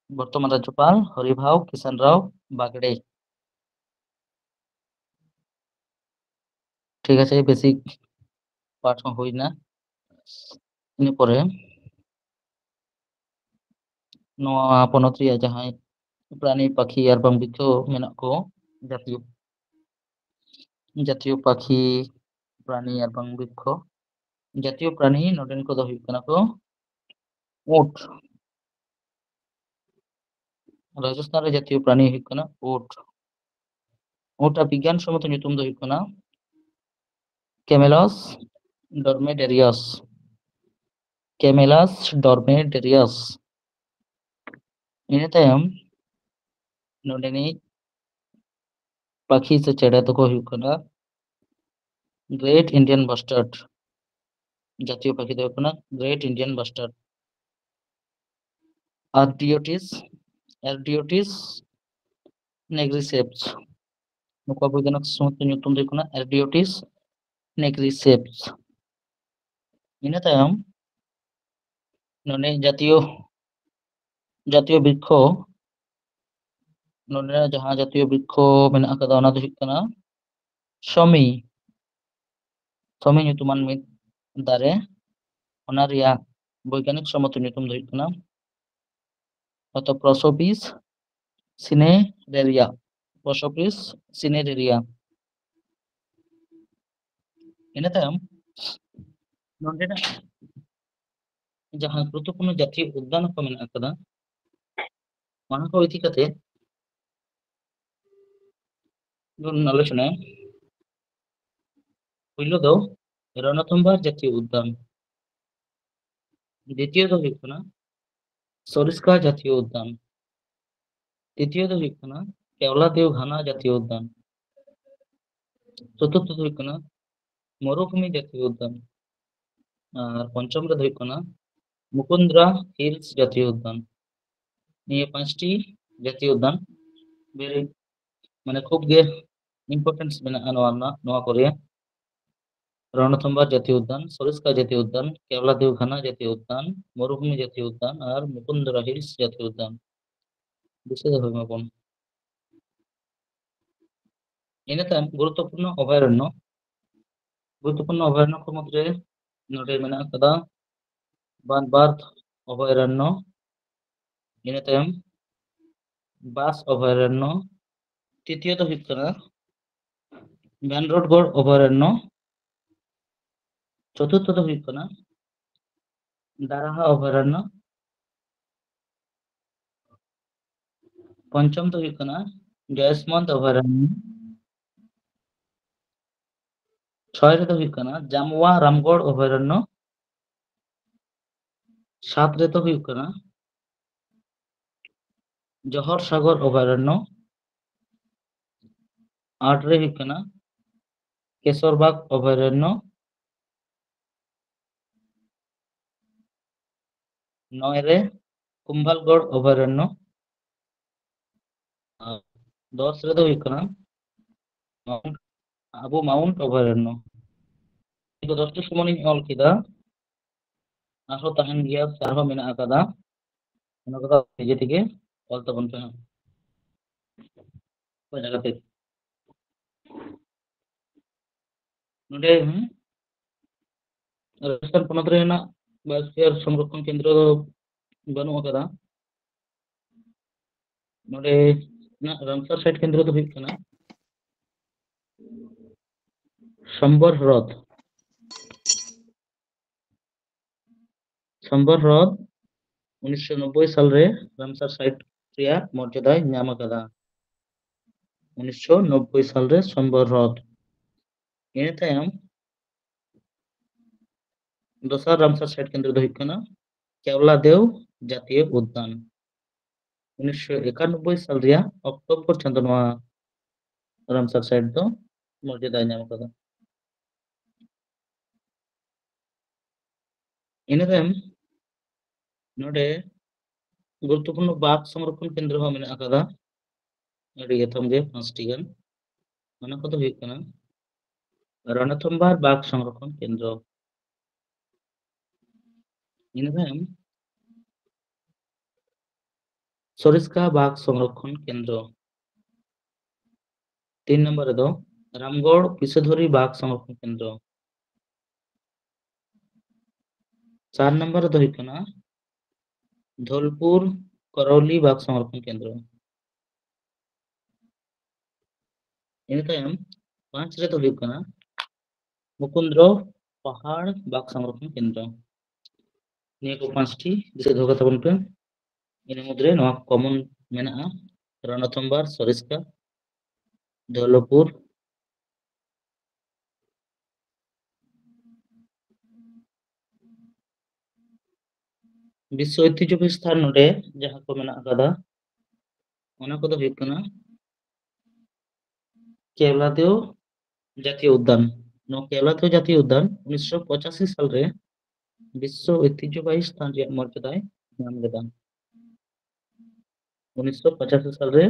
বর্তমান রাজ্যপাল হরিভাউ কিষান রাও বাগড়ে ঠিক আছে বেসিক পাঠ হᱚᱸ ᱦᱩᱭᱱᱟ ᱤᱱᱟᱹ ᱯᱚᱨᱮ ᱱᱚᱣᱟ ᱯᱚᱱᱚᱛ ᱨᱮᱭᱟᱜ ᱡᱟᱦᱟᱸᱭ প্রাণী পাখি আর বাং বৃক্ষ মেনাᱜ ᱠᱚ জাতীয় পাখি প্রাণী আর বাং বৃক্ষ জাতীয় প্রাণী নডেন ᱠᱚᱫᱚ ᱦᱩᱭᱩᱜ ᱠᱟᱱᱟ ᱠᱚ ᱩᱴ রাজস্থান রে জাতীয় প্রাণী ᱦᱩᱭᱩᱜ ᱠᱟᱱᱟ ᱩᱴ ᱩᱴᱟᱜ বিজ্ঞান সম্মত ᱧᱩᱛᱩᱢ ᱫᱚ ᱦᱩᱭᱩᱜ ᱠᱟᱱᱟ ক্যামেলস ডরমেডেরিয়াস ক্যামেলাস ডরমেডেরিয়াস ᱤᱱᱟᱹ ᱛᱟᱭᱚᱢ ᱱᱚᱰᱮᱱᱤᱡ পাখি ᱥᱮ ᱪᱮᱬᱮ ᱫᱚᱠᱚ ᱦᱩᱭᱩᱜ ᱠᱟᱱᱟ গ্রেট ইন্ডিয়ান বাস্টার্ড জাতীয় পাখি ᱫᱚ ᱦᱩᱭᱩᱜ ᱠᱟᱱᱟ গ্রেট ইন্ডিয়ান বাস্টার্ড এরডিওটিস নেগ্রিসেপস ᱱᱩᱠᱩᱣᱟᱜ বৈজ্ঞানিক সম্মত ᱧᱩᱛᱩᱢ ᱫᱚ ᱦᱩᱭᱩᱜ ᱠᱟᱱᱟ এরডিওটিস নেগ্রিসেপস ᱤᱱᱟᱹ ᱛᱟᱭᱚᱢ ᱱᱚᱰᱮ জাতীয় বৃক্ষ ᱱᱚᱰᱮ ᱡᱟᱦᱟᱸ জাতীয় বৃক্ষ ᱢᱮᱱᱟᱜ ᱟᱠᱟᱫᱟ ᱚᱱᱟ ᱫᱚ ᱦᱩᱭᱩᱜ ᱠᱟᱱᱟ শমী ᱧᱩᱛᱩᱢᱟᱱ ᱢᱤᱫ ᱫᱟᱨᱮ ᱚᱱᱟ ᱨᱮᱭᱟᱜ বৈজ্ঞানিক সম্মত ᱧᱩᱛᱩᱢ ᱫᱚ ᱦᱩᱭᱩᱜ ᱠᱟᱱᱟ প্রসোপিস সিনেরেরিয়া ᱤᱱᱟᱹ ᱛᱟᱭᱚᱢ ᱱᱚᱰᱮᱱᱟᱜ ᱡᱟᱦᱟᱸ ᱜᱩᱨᱩᱛᱛᱚᱯূর্ণ জাতীয় উদ্যান ᱠᱚ ᱢᱮᱱᱟᱜ ᱟᱠᱟᱫᱟ ᱚᱱᱟ ᱠᱚ ᱤᱫᱤ ᱠᱟᱛᱮ ᱵᱚᱱ আলোচনায় পৈলো ᱫᱚ রণথম্বার জাতীয় উদ্যান দ্বিতীয় ᱫᱚ ᱦᱩᱭᱩᱜ ᱠᱟᱱᱟ সরিস্কা জাতীয় উদ্যান তৃতীয় ᱫᱚ ᱦᱩᱭᱩᱜ ᱠᱟᱱᱟ কেওলাদেও ঘানা জাতীয় উদ্যান চতুর্থ ᱫᱚ ᱦᱩᱭᱩᱜ ᱠᱟᱱᱟ মরুভূমি জাতীয় উদ্যান আর পঞ্চম রে ᱦᱩᱭᱩᱜ ᱠᱟᱱᱟ মুকুন্দ্রা হিলস জাতীয় উদ্যান নিয়ে 5টি জাতীয় উদ্যান ভেরি মানে খুব গে ইম্পর্টেন্স মেনাᱜᱼᱟ ᱱᱚᱣᱟ ᱠᱚᱨᱮ রণথম্বার জাতীয় উদ্যান সরিস্কা জাতীয় উদ্যান কেওলাদেও ঘানা জাতীয় উদ্যান মরুভূমি জাতীয় উদ্যান আর মুকুন্দরা হিলস জাতীয় উদ্যান ᱫᱤᱥᱟᱹ ᱫᱚᱦᱚᱭ ᱢᱟᱵᱚᱱ᱾ ᱤᱱᱟᱹ ᱛᱟᱭᱚᱢ ᱜᱩᱨᱩᱛᱛᱚᱯᱩᱨᱱᱚ ᱚᱵᱷᱚᱭᱟᱨᱚণ্য ᱠᱚ ᱢᱩᱫᱽᱨᱮ ᱱᱚᱰᱮ ᱢᱮᱱᱟᱜ ᱟᱠᱟᱫᱟ বানবাঁধ অভয়ারণ্য, ᱤᱱᱟᱹ তাᱭᱚᱢ বাস অভয়ারণ্য, তৃতীয় ᱫᱚ ᱦᱩᱭᱩᱜ ᱠᱟᱱᱟ ᱢᱮᱱᱨᱳᱰᱜᱚᱲ অভয়ারণ্য, চতুর্থ ᱫᱚ ᱦᱩᱭᱩᱜ ᱠᱟᱱᱟ দারাহা অভয়ারণ্য, পঞ্চম ᱫᱚ ᱦᱩᱭᱩᱜ ᱠᱟᱱᱟ জয়সমন্দ অভয়ারণ্য, 6 রেᱫᱚ ᱦᱩᱭᱩᱜ ᱠᱟᱱᱟ জামুয়া রামগড় অভয়ারণ্য, 7 রেᱫᱚ ᱦᱩᱭᱩᱜ ᱠᱟᱱᱟ জহর সাগর অভয়ারণ্য, 8 রে ᱦᱩᱭᱩᱜ ᱠᱟᱱᱟ কেশরবাগ অভয়ারণ্য, 9 রে কুম্ভালগড় অভয়ারণ্য, আর 10 রেᱫᱚ ᱦᱩᱭᱩᱜ ᱠᱟᱱᱟ আবু মাউন্ট অভয়ারণ্য। 10টি সমানিᱧ ᱚᱞ ᱠᱮᱫᱟ, ᱟᱨᱦᱚᱸ ᱛᱟᱦᱮᱱ ᱜᱮᱭᱟ ᱥᱮ ᱟᱨᱦᱚᱸ ᱢᱮᱱᱟᱜ ᱟᱠᱟᱫᱟ, ᱚᱱᱟ ᱠᱚᱫᱚ ᱱᱤᱡᱮ ᱛᱮᱜᱮ ᱚᱞ ᱛᱟᱵᱚᱱ ᱯᱮ ᱦᱟᱸᱜ ᱚᱠᱟ ᱡᱟᱭᱜᱟতে ᱱᱚᱰᱮ ᱨᱟᱡᱚᱥᱛᱷᱟᱱ ᱯᱚᱱᱚᱛ ᱨᱮ ᱦᱮᱱᱟᱜ ᱵᱟᱭᱳᱥᱯᱷᱤᱭᱟᱨ ᱥᱚᱝᱨᱚক্ষণ ᱠᱮন্দ্র ᱫᱚ ᱵᱟᱹᱱᱩᱜ ᱟᱠᱟᱫᱟ। ᱱᱚᱰᱮ ᱨᱟᱢᱥᱟᱨ ᱥᱟইᱴ কেন্দ্র ᱫᱚ ᱦᱩᱭᱩᱜ ᱠᱟᱱᱟ সম্বর হ্রদ। সম্বর হ্রদ 1990 সালে রামসার সাইট ᱨᱮᱭᱟᱜ মর্যাদায় ᱧᱟᱢ ᱟᱠᱟᱫᱟ। 1990 সালে সম্বর হ্রদ। ᱤᱱᱟᱹ ᱛᱟᱭᱚᱢ ᱫᱚᱥᱟᱨ রামসার সাইট কেন্দ্র ᱫᱚ ᱦᱩᱭᱩᱜ ᱠᱟᱱᱟ কেওলাদেও জাতীয় উদ্যান। 1991 সাল ᱨᱮᱭᱟᱜ অক্টোবর ᱪᱟᱸᱫᱳ ᱱᱚᱣᱟ রামসার সাইট ᱫᱚ মর্যাদায় ᱧᱟᱢ ᱟᱠᱟᱫᱟ। ᱤᱱᱟᱹ ᱛᱟᱭᱚᱢ ᱱᱚᱰᱮ গুরুত্বপূর্ণ বাঘ সংরক্ষণ কেন্দ্র ᱦᱚᱸ ᱢᱮᱱᱟᱜ ᱟᱠᱟᱫᱟ, ᱟᱹᱰᱤ ᱮᱛᱚᱢ ᱜᱮ 5টি ᱜᱟᱱ। ᱚᱱᱟ ᱠᱚᱫᱚ ᱦᱩᱭᱩᱜ ᱠᱟᱱᱟ রণথম্বার বাঘ সংরক্ষণ কেন্দ্র। ᱤᱱᱟᱹ ᱛᱟᱭᱚᱢ সরিস্কা বাঘ সংরক্ষণ কেন্দ্র। 3 নম্বর রেᱫᱚ রামগড় বিষধরী বাঘ সংরক্ষণ কেন্দ্র। 4 নম্বর রেᱫᱚ ᱦᱩᱭᱩᱜ ᱠᱟᱱᱟ ধোলপুর করৌলি বাঘ সংরক্ষণ কেন্দ্র। ᱤᱱᱟᱹ ᱛᱟᱭᱚᱢ 5 রেᱫᱚ ᱦᱩᱭᱩᱜ ᱠᱟᱱᱟ মুকুন্দ্র পাহাড় বাঘ সংরক্ষণ কেন্দ্র। ᱱᱤᱭᱟᱹ ᱠᱚ 5টি ᱫᱤᱥᱟᱹ ᱫᱚᱦᱚ ᱠᱟᱛᱟᱵᱚᱱ ᱯᱮ। ᱤᱱᱟᱹ ᱢᱩᱫᱽᱨᱮ ᱱᱚᱣᱟ কমন ᱢᱮᱱᱟᱜᱼᱟ, রণথম্বার, সরিস্কা, ধৌলপুর, বিশ্ব ঐতিহ্যবাহী স্থান ᱱᱚᱰᱮ ᱡᱟᱦᱟᱸ ᱠᱚ ᱢᱮᱱᱟᱜ ᱟᱠᱟᱫᱟ ᱚᱱᱟ ᱠᱚᱫᱚ ᱦᱩᱭᱩᱜ ᱠᱟᱱᱟ কেওলাদেও জাতীয় উদ্যান। ᱱᱚᱣᱟ কেওলাদেও জাতীয় উদ্যান 1985 সালে বিশ্ব ঐতিহ্যবাহী স্থান ᱨᱮᱭᱟᱜ মর্যাদায় ᱧᱟᱢ ᱞᱮᱫᱟ। 1985 সালে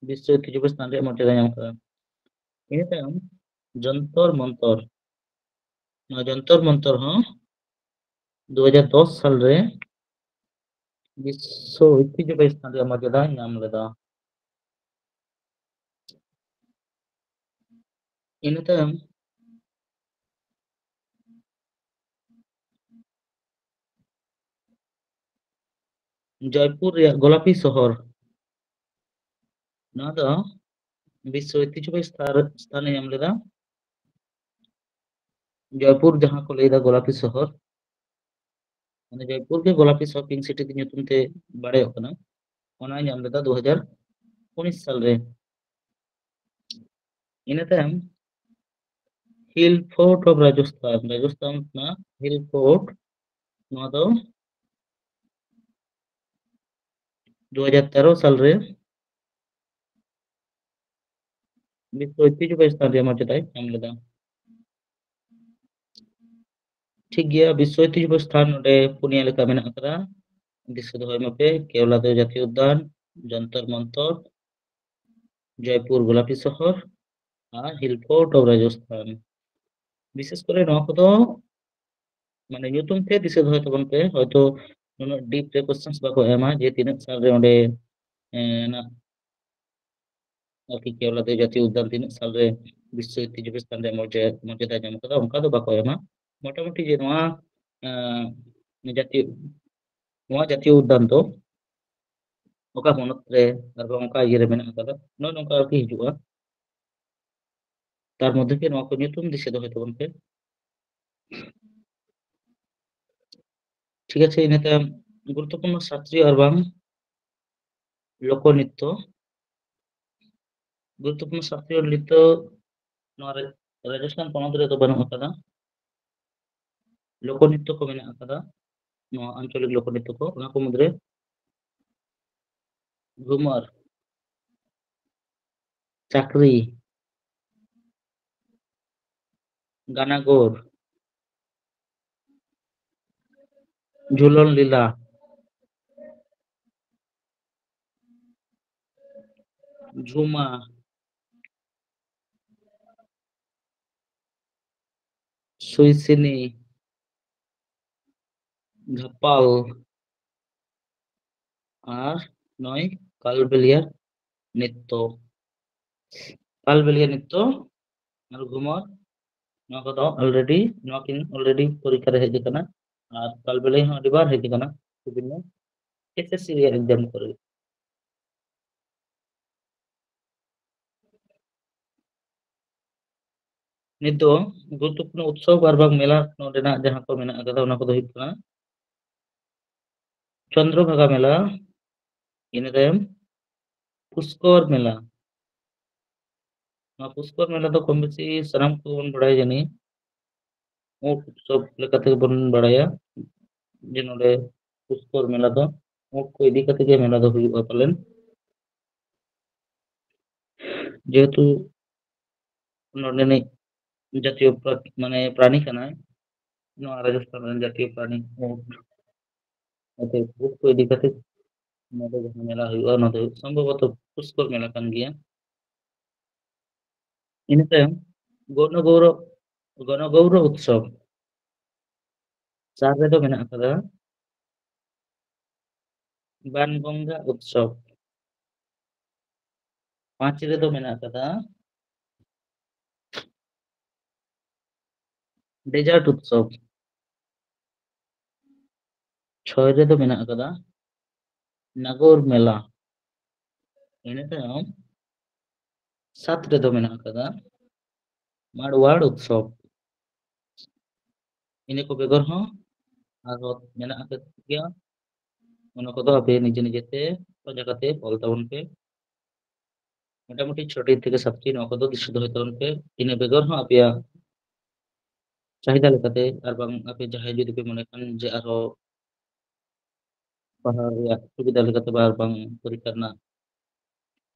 বিশ্ব ঐতিহ্যবাহী স্থান ᱨᱮᱭᱟᱜ মর্যাদা ᱧᱟᱢ ᱟᱠᱟᱫᱟ। ᱤᱱᱟᱹ ᱛᱟᱭᱚᱢ যন্তর মন্তর। ᱱᱚᱣᱟ যন্তর মন্তর ᱦᱚᱸ 2010 সালে বিশ্ব ঐতিহ্যবাহী স্থান ᱨᱮᱭᱟᱜ মর্যাদা ᱧᱟᱢ ᱞᱮᱫᱟ। ᱤᱱᱟᱹ ᱛᱟᱭᱚᱢ জয়পুর ᱨᱮᱭᱟᱜ গোলাপী শহর, ᱱᱚᱣᱟ ᱫᱚ বিশ্ব ঐতিহ্যবাহী স্থানে ᱧᱟᱢ ᱞᱮᱫᱟ। জয়পুর ᱡᱟᱦᱟᱸ ᱠᱚ ᱞᱟᱹᱭᱫᱟ গোলাপী শহর, ᱢᱟᱱᱮ জয়পুর ᱜᱮ গোলাপী শপিং সিটি ᱧᱩᱛᱩᱢ ᱛᱮ ᱵᱟᱲᱟᱭᱚᱜ ᱠᱟᱱᱟ, ᱚᱱᱟᱭ ᱧᱟᱢ ᱞᱮᱫᱟ 2019 সালে। ᱤᱱᱟᱹ ᱛᱟᱭᱚᱢ hill fort of Rajasthan. Rajasthan ᱨᱮᱱᱟᱜ হিল ফোর্ট, ᱱᱚᱣᱟ ᱫᱚ 2013 সালে বিশ্ব ঐতিহ্যবাহী স্থান ᱨᱮᱭᱟᱜ মর্যাদায় ᱧᱟᱢ ᱞᱮᱫᱟ। ᱴᱷᱤᱠ ᱜᱮᱭᱟ, বিশ্ব ঐতিহ্যবাহী স্থান ᱱᱚᱰᱮ 4 ᱞᱮᱠᱟ ᱢᱮᱱᱟᱜ ᱟᱠᱟᱫᱟ, ᱫᱤᱥᱟᱹ ᱫᱚᱦᱚᱭ ᱢᱟᱯᱮ। কেওলাদেও জাতীয় উদ্যান, যন্তর মন্তর, জয়পুর গোলাপী শহর আর হিল ফোর্ট অফ রাজস্থান। বিশেষ করে ᱱᱚᱣᱟ ᱠᱚᱫᱚ মানে ᱧᱩᱛᱩᱢ ᱛᱮ ᱫᱤᱥᱟᱹ ᱫᱚᱦᱚᱭ ᱛᱟᱵᱚᱱ ᱯᱮ, ᱦᱚᱭᱛᱚ ᱩᱱᱟᱹᱜ ᱰᱤᱯ ᱨᱮ কোশ্চেᱱস ᱵᱟᱠᱚ ᱮᱢᱟ ᱡᱮ ᱛᱤᱱᱟᱹᱜ ᱥᱟᱞᱨᱮ ᱚᱸᱰᱮ ᱟᱨᱠᱤ ᱠᱮᱣᱞᱟ ᱫᱮ ᱡᱟᱛᱤᱭᱚ ᱩদ্যান ᱛᱤᱱᱟᱹᱜ ᱥᱟᱞᱨᱮ ᱵᱤᱥᱥᱚ ᱤᱛᱤᱦᱟᱥ ᱥᱛᱷᱟᱱ ᱨᱮ ᱢᱚর্যাদা ᱧᱟᱢ ᱟᱠᱟᱫᱟ ᱚᱱᱠᱟ ᱫᱚ ᱵᱟᱠᱚ ᱮᱢᱟ ᱢᱳᱴᱟᱢᱩᱴᱤ ᱡᱮ ᱱᱚᱣᱟ ᱡᱟᱛᱤᱭᱚ ᱩদ্যান ᱫᱚ ᱚᱠᱟ ᱯᱚᱱᱚᱛ ᱨᱮ ᱟᱨ ᱚᱱᱠᱟ ᱤᱭᱟᱹ ᱨᱮ ᱢᱮᱱᱟᱜ ᱟᱠᱟᱫᱟ ᱱᱚᱜᱼᱚ ᱱᱚᱝᱠᱟ ᱟᱨᱠᱤ ᱦᱤᱡᱩᱜᱼᱟ ᱛᱟর ᱢᱚধ্যে ᱜᱮ ᱱᱚᱣᱟ ᱠᱚ ᱧᱩᱛᱩᱢ ᱫᱤᱥᱟᱹ ᱫᱚᱦᱚᱭ ᱛᱟᱵᱚᱱ ᱯᱮ ঠিক আছে ᱤᱱᱟᱹ ᱛᱟᱭᱚᱢ গুরুত্বপূর্ণ শাস্ত্রীয় আর বাং লোকনৃত্য গুরুত্বপূর্ণ শাস্ত্রীয় নৃত্য ᱱᱚᱣᱟ ᱨᱟᱡᱚᱥᱛᱷᱟᱱ ᱯᱚᱱᱚᱛ ᱨᱮᱫᱚ ᱵᱟᱹᱱᱩᱜ ᱟᱠᱟᱫᱟ লোকনৃত্য ᱠᱚ ᱢᱮᱱᱟᱜ ᱟᱠᱟᱫᱟ ᱱᱚᱣᱟ আঞ্চলিক লোকনৃত্য ᱠᱚ ᱚᱱᱟ ᱠᱚ ᱢᱩᱫᱽᱨᱮ ঘুমার চাকরি গানাগোর ঝুলন লীলা ঝুমা সুইসিনি ঘাপাল আর নয় কালবেলিয়ার নৃত্য কালবেলিয়া নৃত্য আর ঘুমর ᱱᱚᱣᱟ ᱠᱚᱫᱚ ᱱᱚᱣᱟ ᱠᱤᱱ ᱚᱞᱨᱮᱰᱤ ᱯᱚᱨᱤᱠᱠᱷᱟ ᱨᱮ ᱦᱮᱡ ᱟᱠᱟᱱᱟ ᱟᱨ ᱠᱟᱞᱵᱮᱞᱟᱭ ᱦᱚᱸ ᱟᱹᱰᱤᱵᱟᱨ ᱦᱮᱡ ᱟᱠᱟᱱᱟ ᱵᱤᱵᱷᱤᱱᱱᱚ SSC ᱨᱮᱭᱟᱜ एग्जाम ᱠᱚᱨᱮ ᱱᱤᱛ ᱫᱚ গুরুত্বপূর্ণ উৎসব আর বাং মেলা ᱱᱚᱰᱮᱱᱟᱜ ᱡᱟᱦᱟᱸ ᱠᱚ ᱢᱮᱱᱟᱜ ᱟᱠᱟᱫᱟ ᱚᱱᱟ ᱠᱚᱫᱚ ᱦᱩᱭᱩᱜ ᱠᱟᱱᱟ চন্দ্রভাগা মেলা ᱤᱱᱟᱹ ᱛᱟᱭᱚᱢ পুষ্কর মেলা ᱱᱚᱣᱟ পুষ্কর মেলা ᱫᱚ ᱠᱚᱢ ᱵᱮᱥᱤ ᱥᱟᱱᱟᱢ ᱠᱚᱵᱚᱱ ᱵᱟᱲᱟᱭᱟ ᱡᱟᱹᱱᱤᱡ ᱩᱴ উৎসব ᱞᱮᱠᱟᱛᱮ ᱵᱚᱱ ᱵᱟᱲᱟᱭᱟ ᱡᱮ ᱱᱚᱰᱮ পুষ্কর মেলা ᱫᱚ ᱩᱴ ᱠᱚ ᱤᱫᱤ ᱠᱟᱛᱮ ᱜᱮ মেলা ᱫᱚ ᱦᱩᱭᱩᱜᱼᱟ ᱯᱟᱞᱮᱱ যেহেতু ᱱᱚᱰᱮᱱᱤᱡ জাতীয় মানে প্রাণী কানায় ᱱᱚᱣᱟ রাজস্থান ᱨᱮᱱ জাতীয় প্রাণী উট অতএব উট ᱠᱚ ᱤᱫᱤ ᱠᱟᱛᱮ ᱱᱚᱰᱮ ᱡᱟᱦᱟᱸ ᱢᱮᱞᱟ ᱦᱩᱭᱩᱜᱼᱟ ᱚᱱᱟ ᱫᱚ ᱥᱚᱢᱵᱷᱚᱵᱚᱛᱚ পুষ্কর মেলা ᱠᱟᱱ ᱜᱮᱭᱟ ᱤᱱᱟᱹ ᱛᱟᱭᱚᱢ গণগৌর উৎসব 4 রেᱫᱚ ᱢᱮᱱᱟᱜ ᱟᱠᱟᱫᱟ বানগঙ্গা উৎসব 5 রেᱫᱚ ᱢᱮᱱᱟᱜ ᱟᱠᱟᱫᱟ ডেজার্ট উৎসব 6 রেᱫᱚ ᱢᱮᱱᱟᱜ ᱟᱠᱟᱫᱟ নাগর মেলা ᱤᱱᱟᱹ ᱛᱟᱭᱚᱢ 7 রেᱫᱚ ᱢᱮᱱᱟᱜ ᱟᱠᱟᱫᱟ মারওয়াড় উৎসব ᱤᱱᱟᱹ ᱠᱚ ᱵᱮᱜᱚᱨ ᱦᱚᱸ ᱟᱨᱦᱚᱸ ᱢᱮᱱᱟᱜ ᱟᱠᱟᱫ ᱜᱮᱭᱟ ᱚᱱᱟ ᱠᱚᱫᱚ ᱟᱯᱮ ᱱᱤᱡᱮ ᱱᱤᱡᱮᱛᱮ ᱯᱟᱸᱡᱟ ᱠᱟᱛᱮ ᱚᱞ ᱛᱟᱵᱚᱱ ᱯᱮ মোটামুটি 6টি থেকে 7টি ᱱᱚᱣᱟ ᱠᱚᱫᱚ ᱫᱤᱥᱟᱹ ᱫᱚᱦᱚᱭ ᱛᱟᱵᱚᱱ ᱯᱮ ᱤᱱᱟᱹ ᱵᱮᱜᱚᱨ ᱦᱚᱸ ᱟᱯᱮᱭᱟᱜ ᱪᱟহিᱫᱟ ᱞᱮᱠᱟᱛᱮ ᱟᱨ ᱵᱟᱝ ᱟᱯᱮ ᱡᱟᱦᱟᱸᱭ ᱡᱩᱫᱤ ᱯᱮ ᱢᱚᱱᱮ ᱠᱷᱟᱱ ᱡᱮ ᱟᱨᱦᱚᱸ ᱯᱟᱲᱦᱟᱣ ᱨᱮᱭᱟᱜ ᱥᱩᱵᱤᱫᱷᱟ ᱞᱮᱠᱟᱛᱮ ᱟᱨ ᱵᱟᱝ ᱯᱚᱨᱤᱠᱠᱷᱟ ᱨᱮᱱᱟᱜ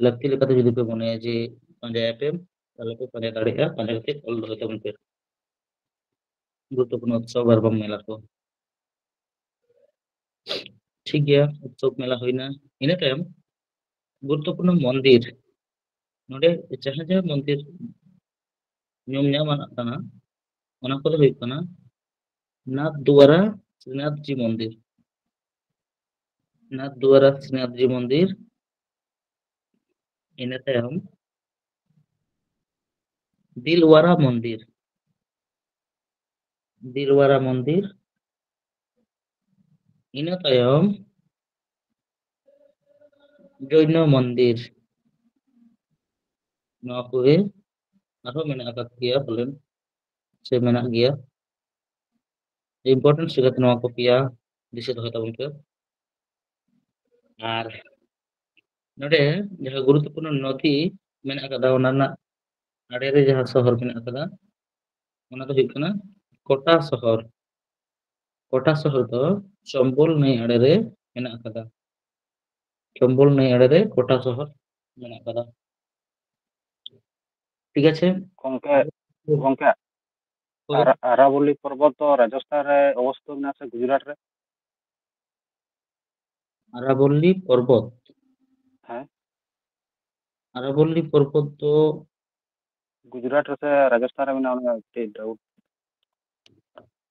ᱞᱟᱹᱠᱛᱤ ᱞᱮᱠᱟᱛᱮ ᱡᱩᱫᱤ ᱯᱮ ᱢᱚᱱᱮᱭᱟ ᱡᱮ ᱯᱟᱸᱡᱟᱭᱟᱯᱮ ᱛᱟᱦᱞᱮ ᱯᱮ ᱯᱟᱸᱡᱟ ᱫᱟᱲᱮᱭᱟᱜᱼᱟ ᱯᱟᱸᱡᱟ ᱠᱟᱛᱮ ᱚᱞ ᱫᱚᱦᱚᱭ ᱛᱟᱵᱚᱱ ᱯᱮ গুরুত্বপূর্ণ উৎসব আর বাং মেলা ᱠᱚ ᱴᱷᱤক ᱜᱮᱭᱟ উৎসব মেলা ᱦᱩᱭᱱᱟ ᱤᱱᱟᱹ ᱛᱟᱭᱚᱢ গুরুত্বপূর্ণ মন্দির ᱱᱚᱰᱮ ᱡᱟᱦᱟᱸ ᱡᱟᱦᱟᱸ মন্দির ᱧᱩᱢ ᱧᱟᱢᱟᱱᱟᱜ ᱠᱟᱱᱟ ᱚᱱᱟ ᱠᱚᱫᱚ ᱦᱩᱭᱩᱜ ᱠᱟᱱᱟ নাথদুয়ারা শ্রীনাথজি মন্দির নাথদুয়ারা শ্রীনাথজি মন্দির ᱤᱱᱟᱹ ᱛᱟᱭᱚᱢ দিলওয়ারা মন্দির দিলওয়ারা মন্দির ᱤᱱᱟᱹ ᱛᱟᱭᱚᱢ জৈন মন্দির ᱱᱚᱣᱟ ᱠᱚᱜᱮ ᱟᱨᱦᱚᱸ ᱢᱮᱱᱟᱜ ᱟᱠᱟᱫ ᱜᱮᱭᱟ ᱯᱟᱞᱮᱱ ᱥᱮ ᱢᱮᱱᱟᱜ ᱜᱮᱭᱟ ইম্পর্টেন্ট ᱞᱮᱠᱟᱛᱮ ᱱᱚᱣᱟ ᱠᱚ ᱯᱮᱭᱟ ᱫᱤᱥᱟᱹ ᱫᱚᱦᱚᱭ ᱛᱟᱵᱚᱱ ᱯᱮ ᱟᱨ ᱱᱚᱰᱮ ᱡᱟᱦᱟᱸ গুরুত্বপূর্ণ নদী ᱢᱮᱱᱟᱜ ᱟᱠᱟᱫᱟ ᱚᱱᱟ ᱨᱮᱱᱟᱜ ᱟᱲᱮᱨᱮ ᱡᱟᱦᱟᱸ ᱥᱚᱦᱚᱨ ᱢᱮᱱᱟᱜ ᱟᱠᱟᱫᱟ ᱚᱱᱟ ᱫᱚ ᱦᱩᱭᱩᱜ ᱠᱟᱱᱟ ᱠᱳᱴᱟ ᱥᱚᱦᱚᱨ ᱠᱳᱴᱟ ᱥᱚᱦᱚর ᱫᱚ চম্বল নৈ আড়েরে ᱢᱮᱱᱟᱜ ᱟᱠᱟᱫᱟ চম্বল নৈ আড়েরে কোটা শহর ᱢᱮᱱᱟᱜ ᱟᱠᱟᱫᱟ ঠিক আছে ᱜᱚᱝᱠᱮ ᱜᱚᱝᱠᱮ ᱦᱳᱭ আরাবল্লী পর্বত তো রাজস্থান রে অবস্থিত মেনাছে গুজরাট রে আরাবল্লী পর্বত হ্যাঁ আরাবল্লী পর্বত তো গুজরাট রে সে রাজস্থান রে মেনাছে ᱚᱱᱟ ᱴᱤᱡ ᱰᱟউᱴ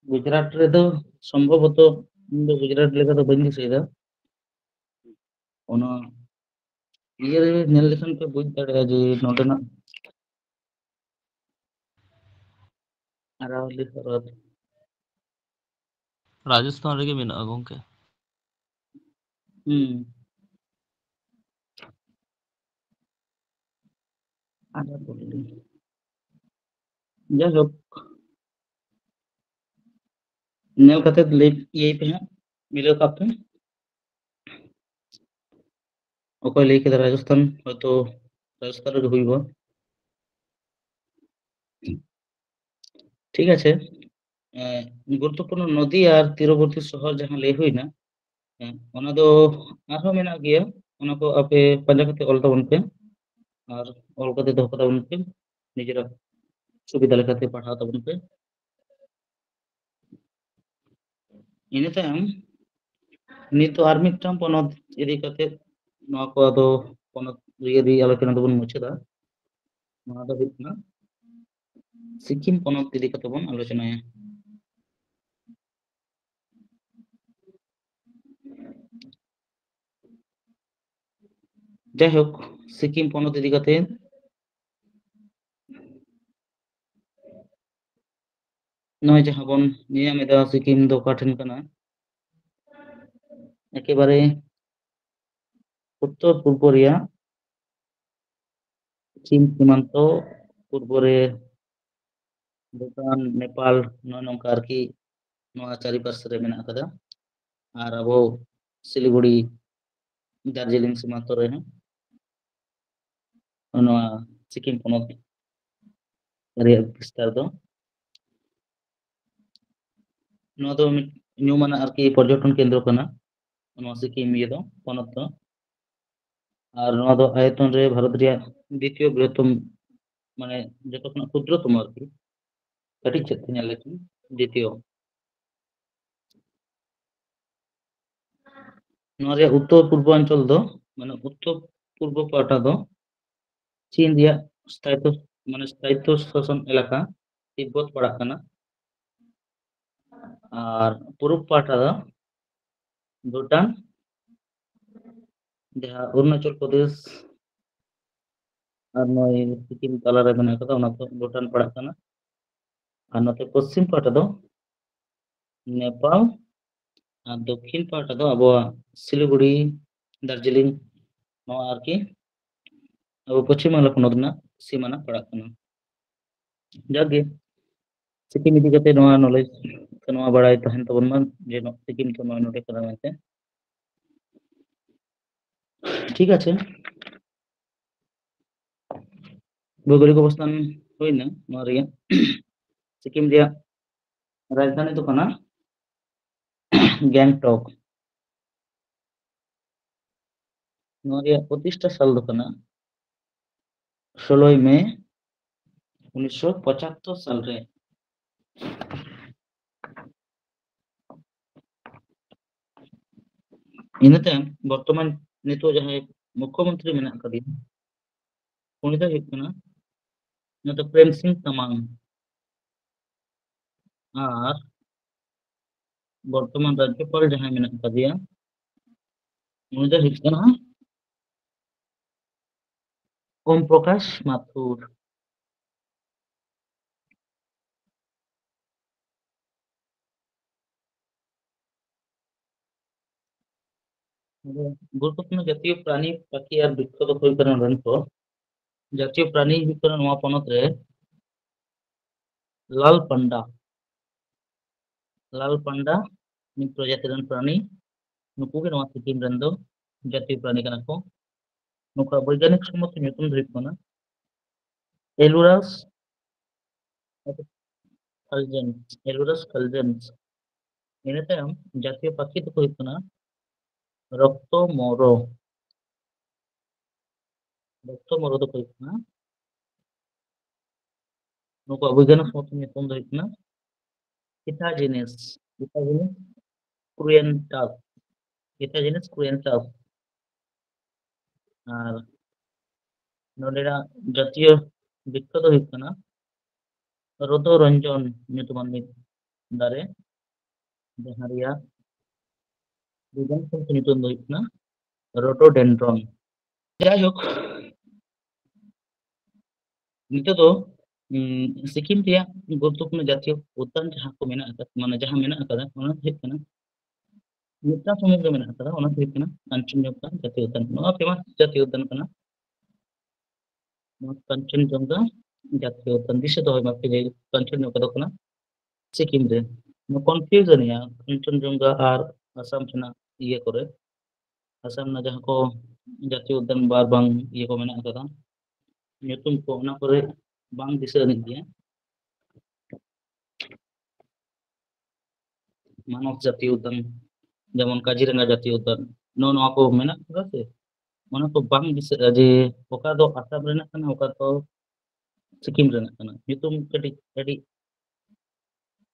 গুজরাট ᱨᱮᱫᱚ ᱥᱚᱢᱵᱷᱚᱵᱚᱛᱚ ᱤᱧ ᱫᱚ ᱜᱩᱡᱽᱨᱟᱴ ᱞᱮᱠᱟ ᱫᱚ ᱵᱟᱹᱧ ᱫᱤᱥᱟᱹᱭᱮᱫᱟ ᱚᱱᱟ ᱤᱭᱟᱹ ᱨᱮ ᱧᱮᱞ ᱞᱮᱠᱷᱟᱱ ᱯᱮ ᱵᱩᱡᱽ ᱫᱟᱲᱮᱭᱟᱜᱼᱟ ᱡᱮ ᱱᱚᱰᱮᱱᱟᱜ ᱟᱨᱟᱣᱞᱤ ᱦᱨᱚদ ᱨᱟᱡᱚᱥᱛᱷᱟᱱ ᱨᱮᱜᱮ ᱢᱮᱱᱟᱜᱼᱟ ᱜᱚᱝᱠᱮ᱾ আরাবল্লী যাই হোক ᱧᱮᱞ ᱠᱟᱛᱮ ᱞᱟᱹᱭ ᱤᱭᱟᱹᱭ ᱯᱮ ᱦᱟᱸᱜ ᱢᱤᱞᱟᱹᱣ ᱠᱟᱜ ᱯᱮ ᱚᱠᱚᱭ ᱞᱟᱹᱭ ᱠᱮᱫᱟ ᱨᱟᱡᱚᱥᱛᱷᱟᱱ হয়তো রাজস্থান ᱨᱮᱜᱮ ᱦᱩᱭᱩᱜᱼᱟ। ঠিক আছে গুরুত্বপূর্ণ নদী আর তীরবর্তী শহর যাহা ᱞᱟᱹᱭ ᱦᱩᱭᱱᱟ ᱚᱱᱟ ᱫᱚ ᱟᱨᱦᱚᱸ ᱢᱮᱱᱟᱜ ᱜᱮᱭᱟ ᱚᱱᱟ ᱠᱚ ᱟᱯᱮ ᱯᱟᱸᱡᱟ ᱠᱟᱛᱮ ᱚᱞ ᱛᱟᱵᱚᱱ ᱯᱮ ᱟᱨ ᱚᱞ ᱠᱟᱛᱮ ᱫᱚᱦᱚ ᱛᱟᱵᱚᱱ ᱯᱮ ᱱᱤᱡᱮᱨᱟᱜ ᱥᱩᱵᱤᱫᱷᱟ ᱞᱮᱠᱟᱛᱮ ᱯᱟᱲᱦᱟᱣ ᱛᱟᱵᱚᱱ ᱯᱮ ᱤᱱᱟᱹ ᱛᱟᱭᱚᱢ ᱱᱤᱛ ᱫᱚ ᱟᱨ ᱢᱤᱫᱴᱟᱝ ᱯᱚᱱᱚᱛ ᱤᱫᱤ ᱠᱟᱛᱮ ᱱᱚᱣᱟ ᱠᱚ ᱟᱫᱚ ᱯᱚᱱᱚᱛ ᱤᱭᱟᱹ ᱟᱞᱳᱪᱚᱱᱟ ᱫᱚᱵᱚᱱ ᱢᱩᱪᱟᱹᱫᱟ ᱱᱚᱣᱟ ᱫᱚ ᱦᱩᱭᱩᱜ ᱠᱟᱱᱟ সিকিম পনত ইদি কাতে বন আলোচনায় যাই হোক সিকিম পনত ইদি কাতে নয় যাহা বন নিয়ামেদা সিকিম দো কাঠেন কানা একেবারে উত্তর পূর্ব রিয়া চীন সীমান্ত পূর্বরে ভুটান নেপাল নয়নঙ্কা আরকি নয়া চারিপাশে রে মেনা আকাদা আর আবো শিলিগুড়ি দার্জিলিং সীমান্ত রে নয়া সিকিম পনত রিয়া বিস্তার দো নয়া দো নিউমানা আরকি পর্যটন কেন্দ্র কানা নয়া সিকিম ইয়ে দো পনত দো আর নয়া দো আয়তন রে ভারত রিয়া দ্বিতীয় বৃহত্তম মানে যত খনা ক্ষুদ্রতম আরকি কাটিজ চেত ᱧᱮᱞ ᱞᱮᱠᱷᱟᱱ দ্বিতীয় নয়া রে উত্তর পূর্বাঞ্চল দো মানে উত্তর পূর্ব পাটা দো চীন রিয়া স্থায়িত্ব শাসন এলাকা তিব্বত পড়াগ কানা আর পূর্ব পাটা দো ভুটান যাহা অরুণাচল প্রদেশ আর নয় সিকিম তালারে মেনা কাদা ওনা তো ভুটান পড়াগ কানা আর নতে পশ্চিম পাটা দো নেপাল আর দক্ষিণ পাটা দো আবহাওয়া শিলিগুড়ি দার্জিলিং নয়া আরকি আবো পশ্চিম বাংলা পনᱚᱛ ᱨᱮᱱᱟᱜ সীমানা পড়াগ কানা ᱡᱟᱜᱮ সিকিম ইদি কাতে নয়া নলেজ নয়া বাড়াই তাহেন তাবন মা যে সিকিম তো নয় নোটে কানা মেতে ঠিক আছে ভৌগোলিক অবস্থান হইনা নয়া রিয়া সিকিম রিয়া রাজধানী তো কানা গ্যাংটক নয়া রিয়া প্রতিষ্ঠা সাল দো কানা 16 মে 1975 সাল রে ইনাতে বর্তমান নিতো যাহাই মুখ্যমন্ত্রী মেনা কাদি উনি দো হুᱭᱩᱜ কানা নতো প্রেম সিং তামাং আর বর্তমান রাজ্যপাল যাহাই মেনা কাদিয়া উনি দো হুᱭᱩᱜ কানা ওম প্রকাশ মাথুর গুরুত্বপূর্ণ জাতীয় প্রাণী পাখি আর বৃক্ষ দো হুᱭᱩᱜ কানা ᱨᱮᱱ ᱠᱚ জাতীয় প্রাণী হুᱭᱩᱜ কানা নয়া পনᱚᱛ রে লাল পান্ডা ᱢᱤᱫ প্রজাতি রেন প্রাণী নুকু গে নয়া সিকিম রেন দো জাতীয় প্রাণী কানা ᱠᱚ নুকা বৈজ্ঞানিক সম্মত nyutum do হুᱭᱩᱜ কানা এলুরাস ফালজেন্স ইনা তায়ম জাতীয় পাখি দো হুᱭᱩᱜ কানা রক্ত মরো দো হুᱭᱩᱜ কানা নুকা বৈজ্ঞানিক সম্মত nyutum do হুᱭᱩᱜ কানা ইথাজিনিস ক্রুয়েন্টাস ইথাজিনিস ক্রুয়েন্টাস আর নডেরা জাতীয় বৃক্ষ দো হুᱭᱩᱜ কানা রোদরঞ্জন nyutuman mid দারে যাহা রিয়া বৈজ্ঞানিক সম্মত nyutum do হুᱭᱩᱜ কানা রোডোডেন্ড্রন যাই হোক নিতোग दो सिक्किम रेयाग गुरुत्वपूर्ण जातीय उद्यान जहाँ को मेना माने जहाँ मेना अकादा ओना दो हुयुग कना मिदटांग सुमुंग गे मेना अकादा ओना दो हुयुग कना कांचनजंगा जातीय उद्यान नोआ फेमस जातीय उद्यान कना नोआ कांचनजंगा जातीय उद्यान दिसे दोहय मापे जे कांचनजंगा दो कना सिक्किम रे नो कन्फ्यूजन या कांचनजंगा आर आसाम रेना इये करे आसाम ना जहाँ को जातीय उद्यान बार बांग इये को मेना अकादा nyutum ko ona kore bang disa anig gya मानव जातीय उद्यान जेमन काजीरंगा जातीय उद्यान नोआ को मेना kada se ona ko bang disa je oka do asam rena kana oka do Sikkim rena kana nyutum kadi kadi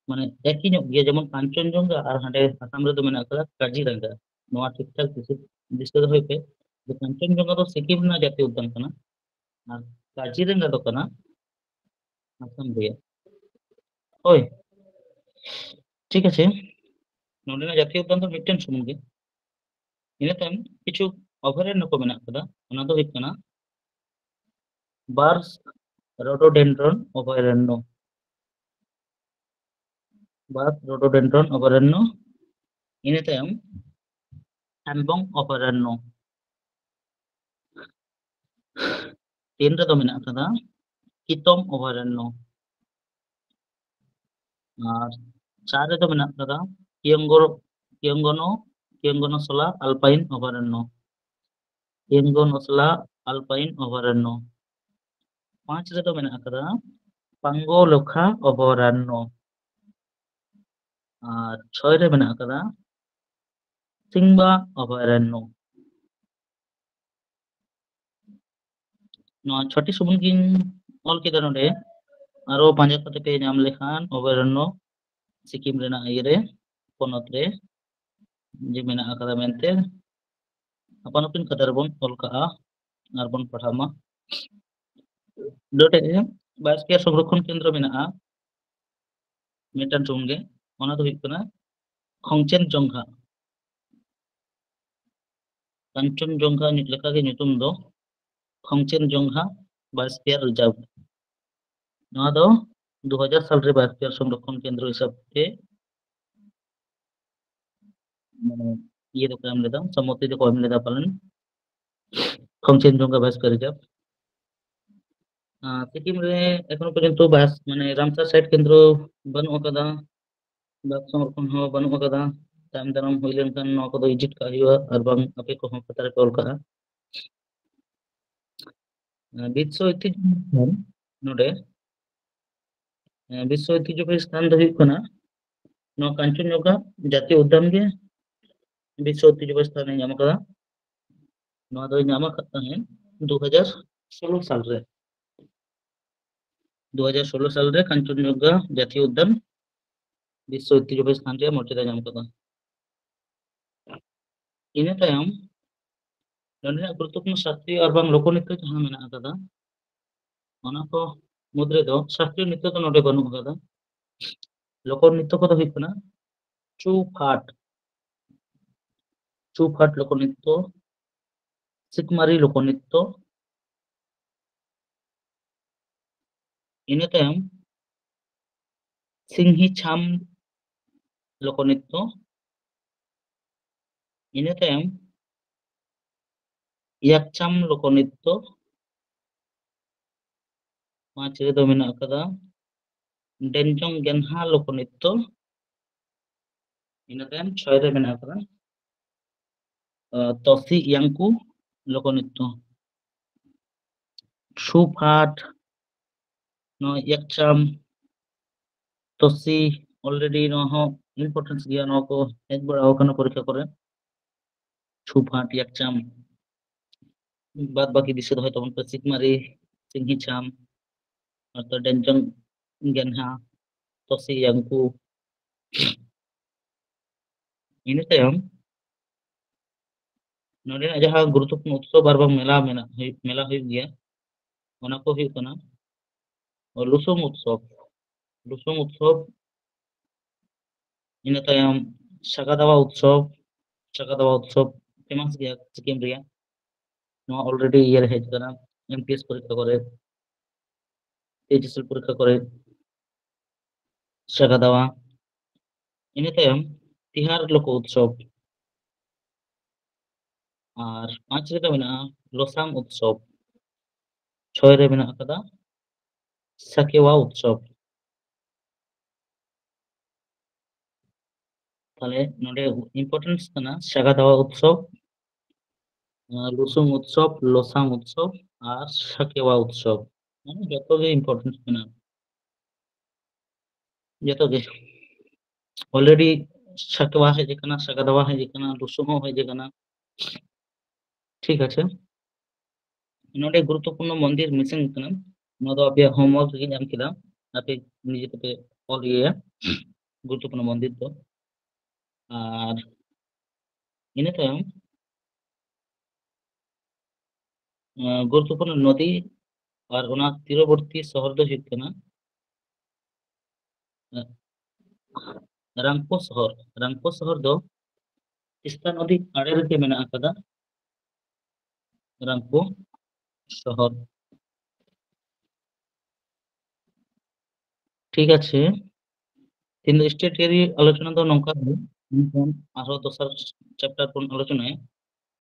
माने একই nyok gya যেমন কাঞ্চনজঙ্ঘা আর হাঁটে আসাম রে তো মেনা kada কাজিরাঙ্গা নোয়া ঠিকঠাক দিশে do hoype je Kanchenjunga do Sikkim না জাতীয় উদ্যান kana R Kaziranga do kana Assam রে ওই ঠিক আছে नोडेना जातीय उद्यान तो मिदटेन सुमुंग गे ᱤᱱᱟᱹ ᱛᱟᱭᱚᱢ ᱠᱤᱪᱷᱩ ᱚᱵᱷᱚᱭᱟᱨᱚᱱᱱᱚ ᱠᱚ ᱢᱮᱱᱟᱜ ᱟᱠᱟᱫᱟ ᱚᱱᱟ ᱫᱚ ᱦᱩᱭᱩᱜ ᱠᱟᱱᱟ ᱵᱟᱨᱥ রোডোডেনড্রন অভয়ারণ্য বার্স রোডোডেনড্রন অভয়ারণ্য ᱤᱱᱟᱹ ᱛᱟᱭᱚᱢ হ্যামবং অভয়ারণ্য তিন ᱨᱮᱫᱚ ᱢᱮᱱᱟᱜ ᱟᱠᱟᱫᱟ কিতম অভয়ারণ্য আর চার রেᱫᱚ ᱢᱮᱱᱟᱜ ᱟᱠᱟᱫᱟ কিয়ঙ্গনসলা আলপাইন অভয়ারণ্য কিয়ঙ্গনসলা আলপাইন অভয়ারণ্য পাঁচ রেᱫᱚ ᱢᱮᱱᱟᱜ ᱟᱠᱟᱫᱟ পাঙ্গলখা অভয়ারণ্য আর ছয় রে মেনা আকাদা সিংবা অভয়ারণ্য নয় ছটি সুমুন গিন অল কেদা নডে আরো পাঁচা কতে পে নাম লেখান অভয়ারণ্য সিকিম রেনা ইয়ে পনत रे जे मेना आकादा मेनते अपन अपन कदर बन ऑल का आर बन पढ़ामा डोटे बायोस्फीयर संरक्षण केंद्र मेना मेटान सुमगे ओना दो हुयुग कना खोंगचेनजंघा कांचनजंघा लेखा के nyutum दो खोंगचेनजंघा बायोस्फीयर रिजर्व नोआ दो 2000 साल रे बायोस्फीयर संरक्षण केंद्र हिसाब ते माने ये तो काम लेदा समोते जो काम लेदा पालन खोंगचेनजंघा बायोस्फीयर रिजर्व सिक्किम रे एखोनो पर्यंत बास माने रामसर साइट केंद्र बनु अकादा बाग संरक्षण हो बनु अकादा ताम दाराम हुई लेनखान नोआ को दो इजिट का हुआ और बांग अपे को हम पता रे कॉल का विश्व ऐतिह्य नोडे विश्व ऐतिह्य स्थान दो हुयुग कना नोआ कांचनजंघा जातीय उद्यान गे विश्व ऐतिह्य स्थान ए नाम अकादा नोआ दो नाम अकादा है 2016 साल रे 2016 साल रे कांचनजंघा जातीय उद्यान विश्व ऐतिह्य स्थान रे मर्यादा नाम अकादा ᱤᱱᱟᱹ ᱛᱟᱭᱚᱢ ᱱᱚᱰᱮᱱᱟᱜ गुरुत्वपूर्ण शास्त्रीय और बांग लोकनृत्य जहां मेना अकादा ओना को मुद्रे दो शास्त्रीय नृत्य तो नोडे बनु अकादा लोकनृत्य को तो हुयुग कना चुफाट लोकनृत्य सिकमारी लोकनृत्य ᱤᱱᱟᱹ ᱛᱟᱭᱚᱢ सिंही छाम लोकनृत्य ᱤᱱᱟᱹ ᱛᱟᱭᱚᱢ याकचाम लोकनृत्य पांच रे दो मेना अकादा डेंजोंग गेनहा लोकनृत्य ᱤᱱᱟᱹ ᱛᱟᱭᱚᱢ छय रे मेना अकादा तोसी यांकू लोकनृत्य छुफाट नो याकचाम तोसी ऑलरेडी नो हो इंपोर्टेंस गया नो को एक बार आवकन परीक्षा करे छुफाट याकचाम बाद बाकी दिशे दो है तो उनका सिकमारी सिंही छाम और तो डेंजोंग गेनहा तोसी यांकू इन तायम नोडे जहां गुरुत्वपूर्ण उत्सव बार बार मेला हुई गया ओना को हुई कना और लुसुम उत्सव इन तायम शाकादावा उत्सव फेमस गया सिक्किम रिया ᱱᱚᱣᱟ অলরেডি ইয়ের হেজ ᱠᱟᱱᱟ এমপিএস পরীক্ষা করে এইচএসএল পরীক্ষা করে ᱥᱟᱜᱟ ᱫᱟᱣᱟ ᱤᱱᱟᱹ ᱛᱟᱭᱚᱢ ᱛᱤᱦᱟᱨ ᱞᱳᱠᱚ উৎসব আর 5 ᱨᱮᱫᱚ ᱢᱮᱱᱟᱜᱼᱟ ᱞᱚᱥᱟᱝ উৎসব 6 রে ᱢᱮᱱᱟᱜ ᱟᱠᱟᱫᱟ সাকেওয়া উৎসব তাহলে ᱱᱚᱰᱮ ইম্পর্টেন্স ᱠᱟᱱᱟ ᱥᱟᱜᱟ ᱫᱟᱣᱟ উৎসব লুসুং উৎসব লসাং উৎসব আর সাকেওয়া উৎসব মানে যত ᱜᱮ ইম্পর্টেন্স ᱢᱮᱱᱟᱜᱼᱟ ᱡᱚᱛᱚ ᱜᱮ অলরেডি সাকেওয়া হেজ ᱟᱠᱟᱱᱟ ᱥᱟᱜᱟ ᱫᱟᱣᱟ হেজ ᱟᱠᱟᱱᱟ লুসুং ᱦᱚᱸ ᱦᱮᱡ ᱟᱠᱟᱱᱟ ঠিক আছে ᱱᱚᱰᱮ গুরুত্বপূর্ণ মন্দির মিসিং ᱠᱟᱱᱟ ᱱᱚᱣᱟ ᱫᱚ ᱟᱯᱮᱭᱟᱜ হোমওয়ার্ক ᱨᱮᱜᱮᱧ ᱮᱢ ᱠᱮᱫᱟ ᱟᱯᱮ ᱱᱤᱡᱮ ᱛᱮᱯᱮ ᱚᱞ ᱤᱭᱟᱹᱭᱟ গুরুত্বপূর্ণ মন্দির ᱫᱚ আর ᱤᱱᱟᱹ ᱛᱟᱭᱚᱢ গুরুত্বপূর্ণ নদী আর ᱚᱱᱟ তীরবর্তী শহর ᱫᱚ ᱦᱩᱭᱩᱜ ᱠᱟᱱᱟ রাংপো শহর ᱫᱚ তিস্তা নদী আড়ে রেখে মেনাᱜ ᱟᱠᱟᱫᱟ রাংপো শহর ঠিক আছে তিন স্টেট এর আলোচনা ᱫᱚ ᱱᱚᱝᱠᱟ ᱜᱮ ᱟᱨᱦᱚᱸ ᱫᱚᱥᱟᱨ ᱪᱮᱯᱴᱟᱨ ᱵᱚᱱ ᱟᱞᱳᱪᱚᱱᱟᱭᱟ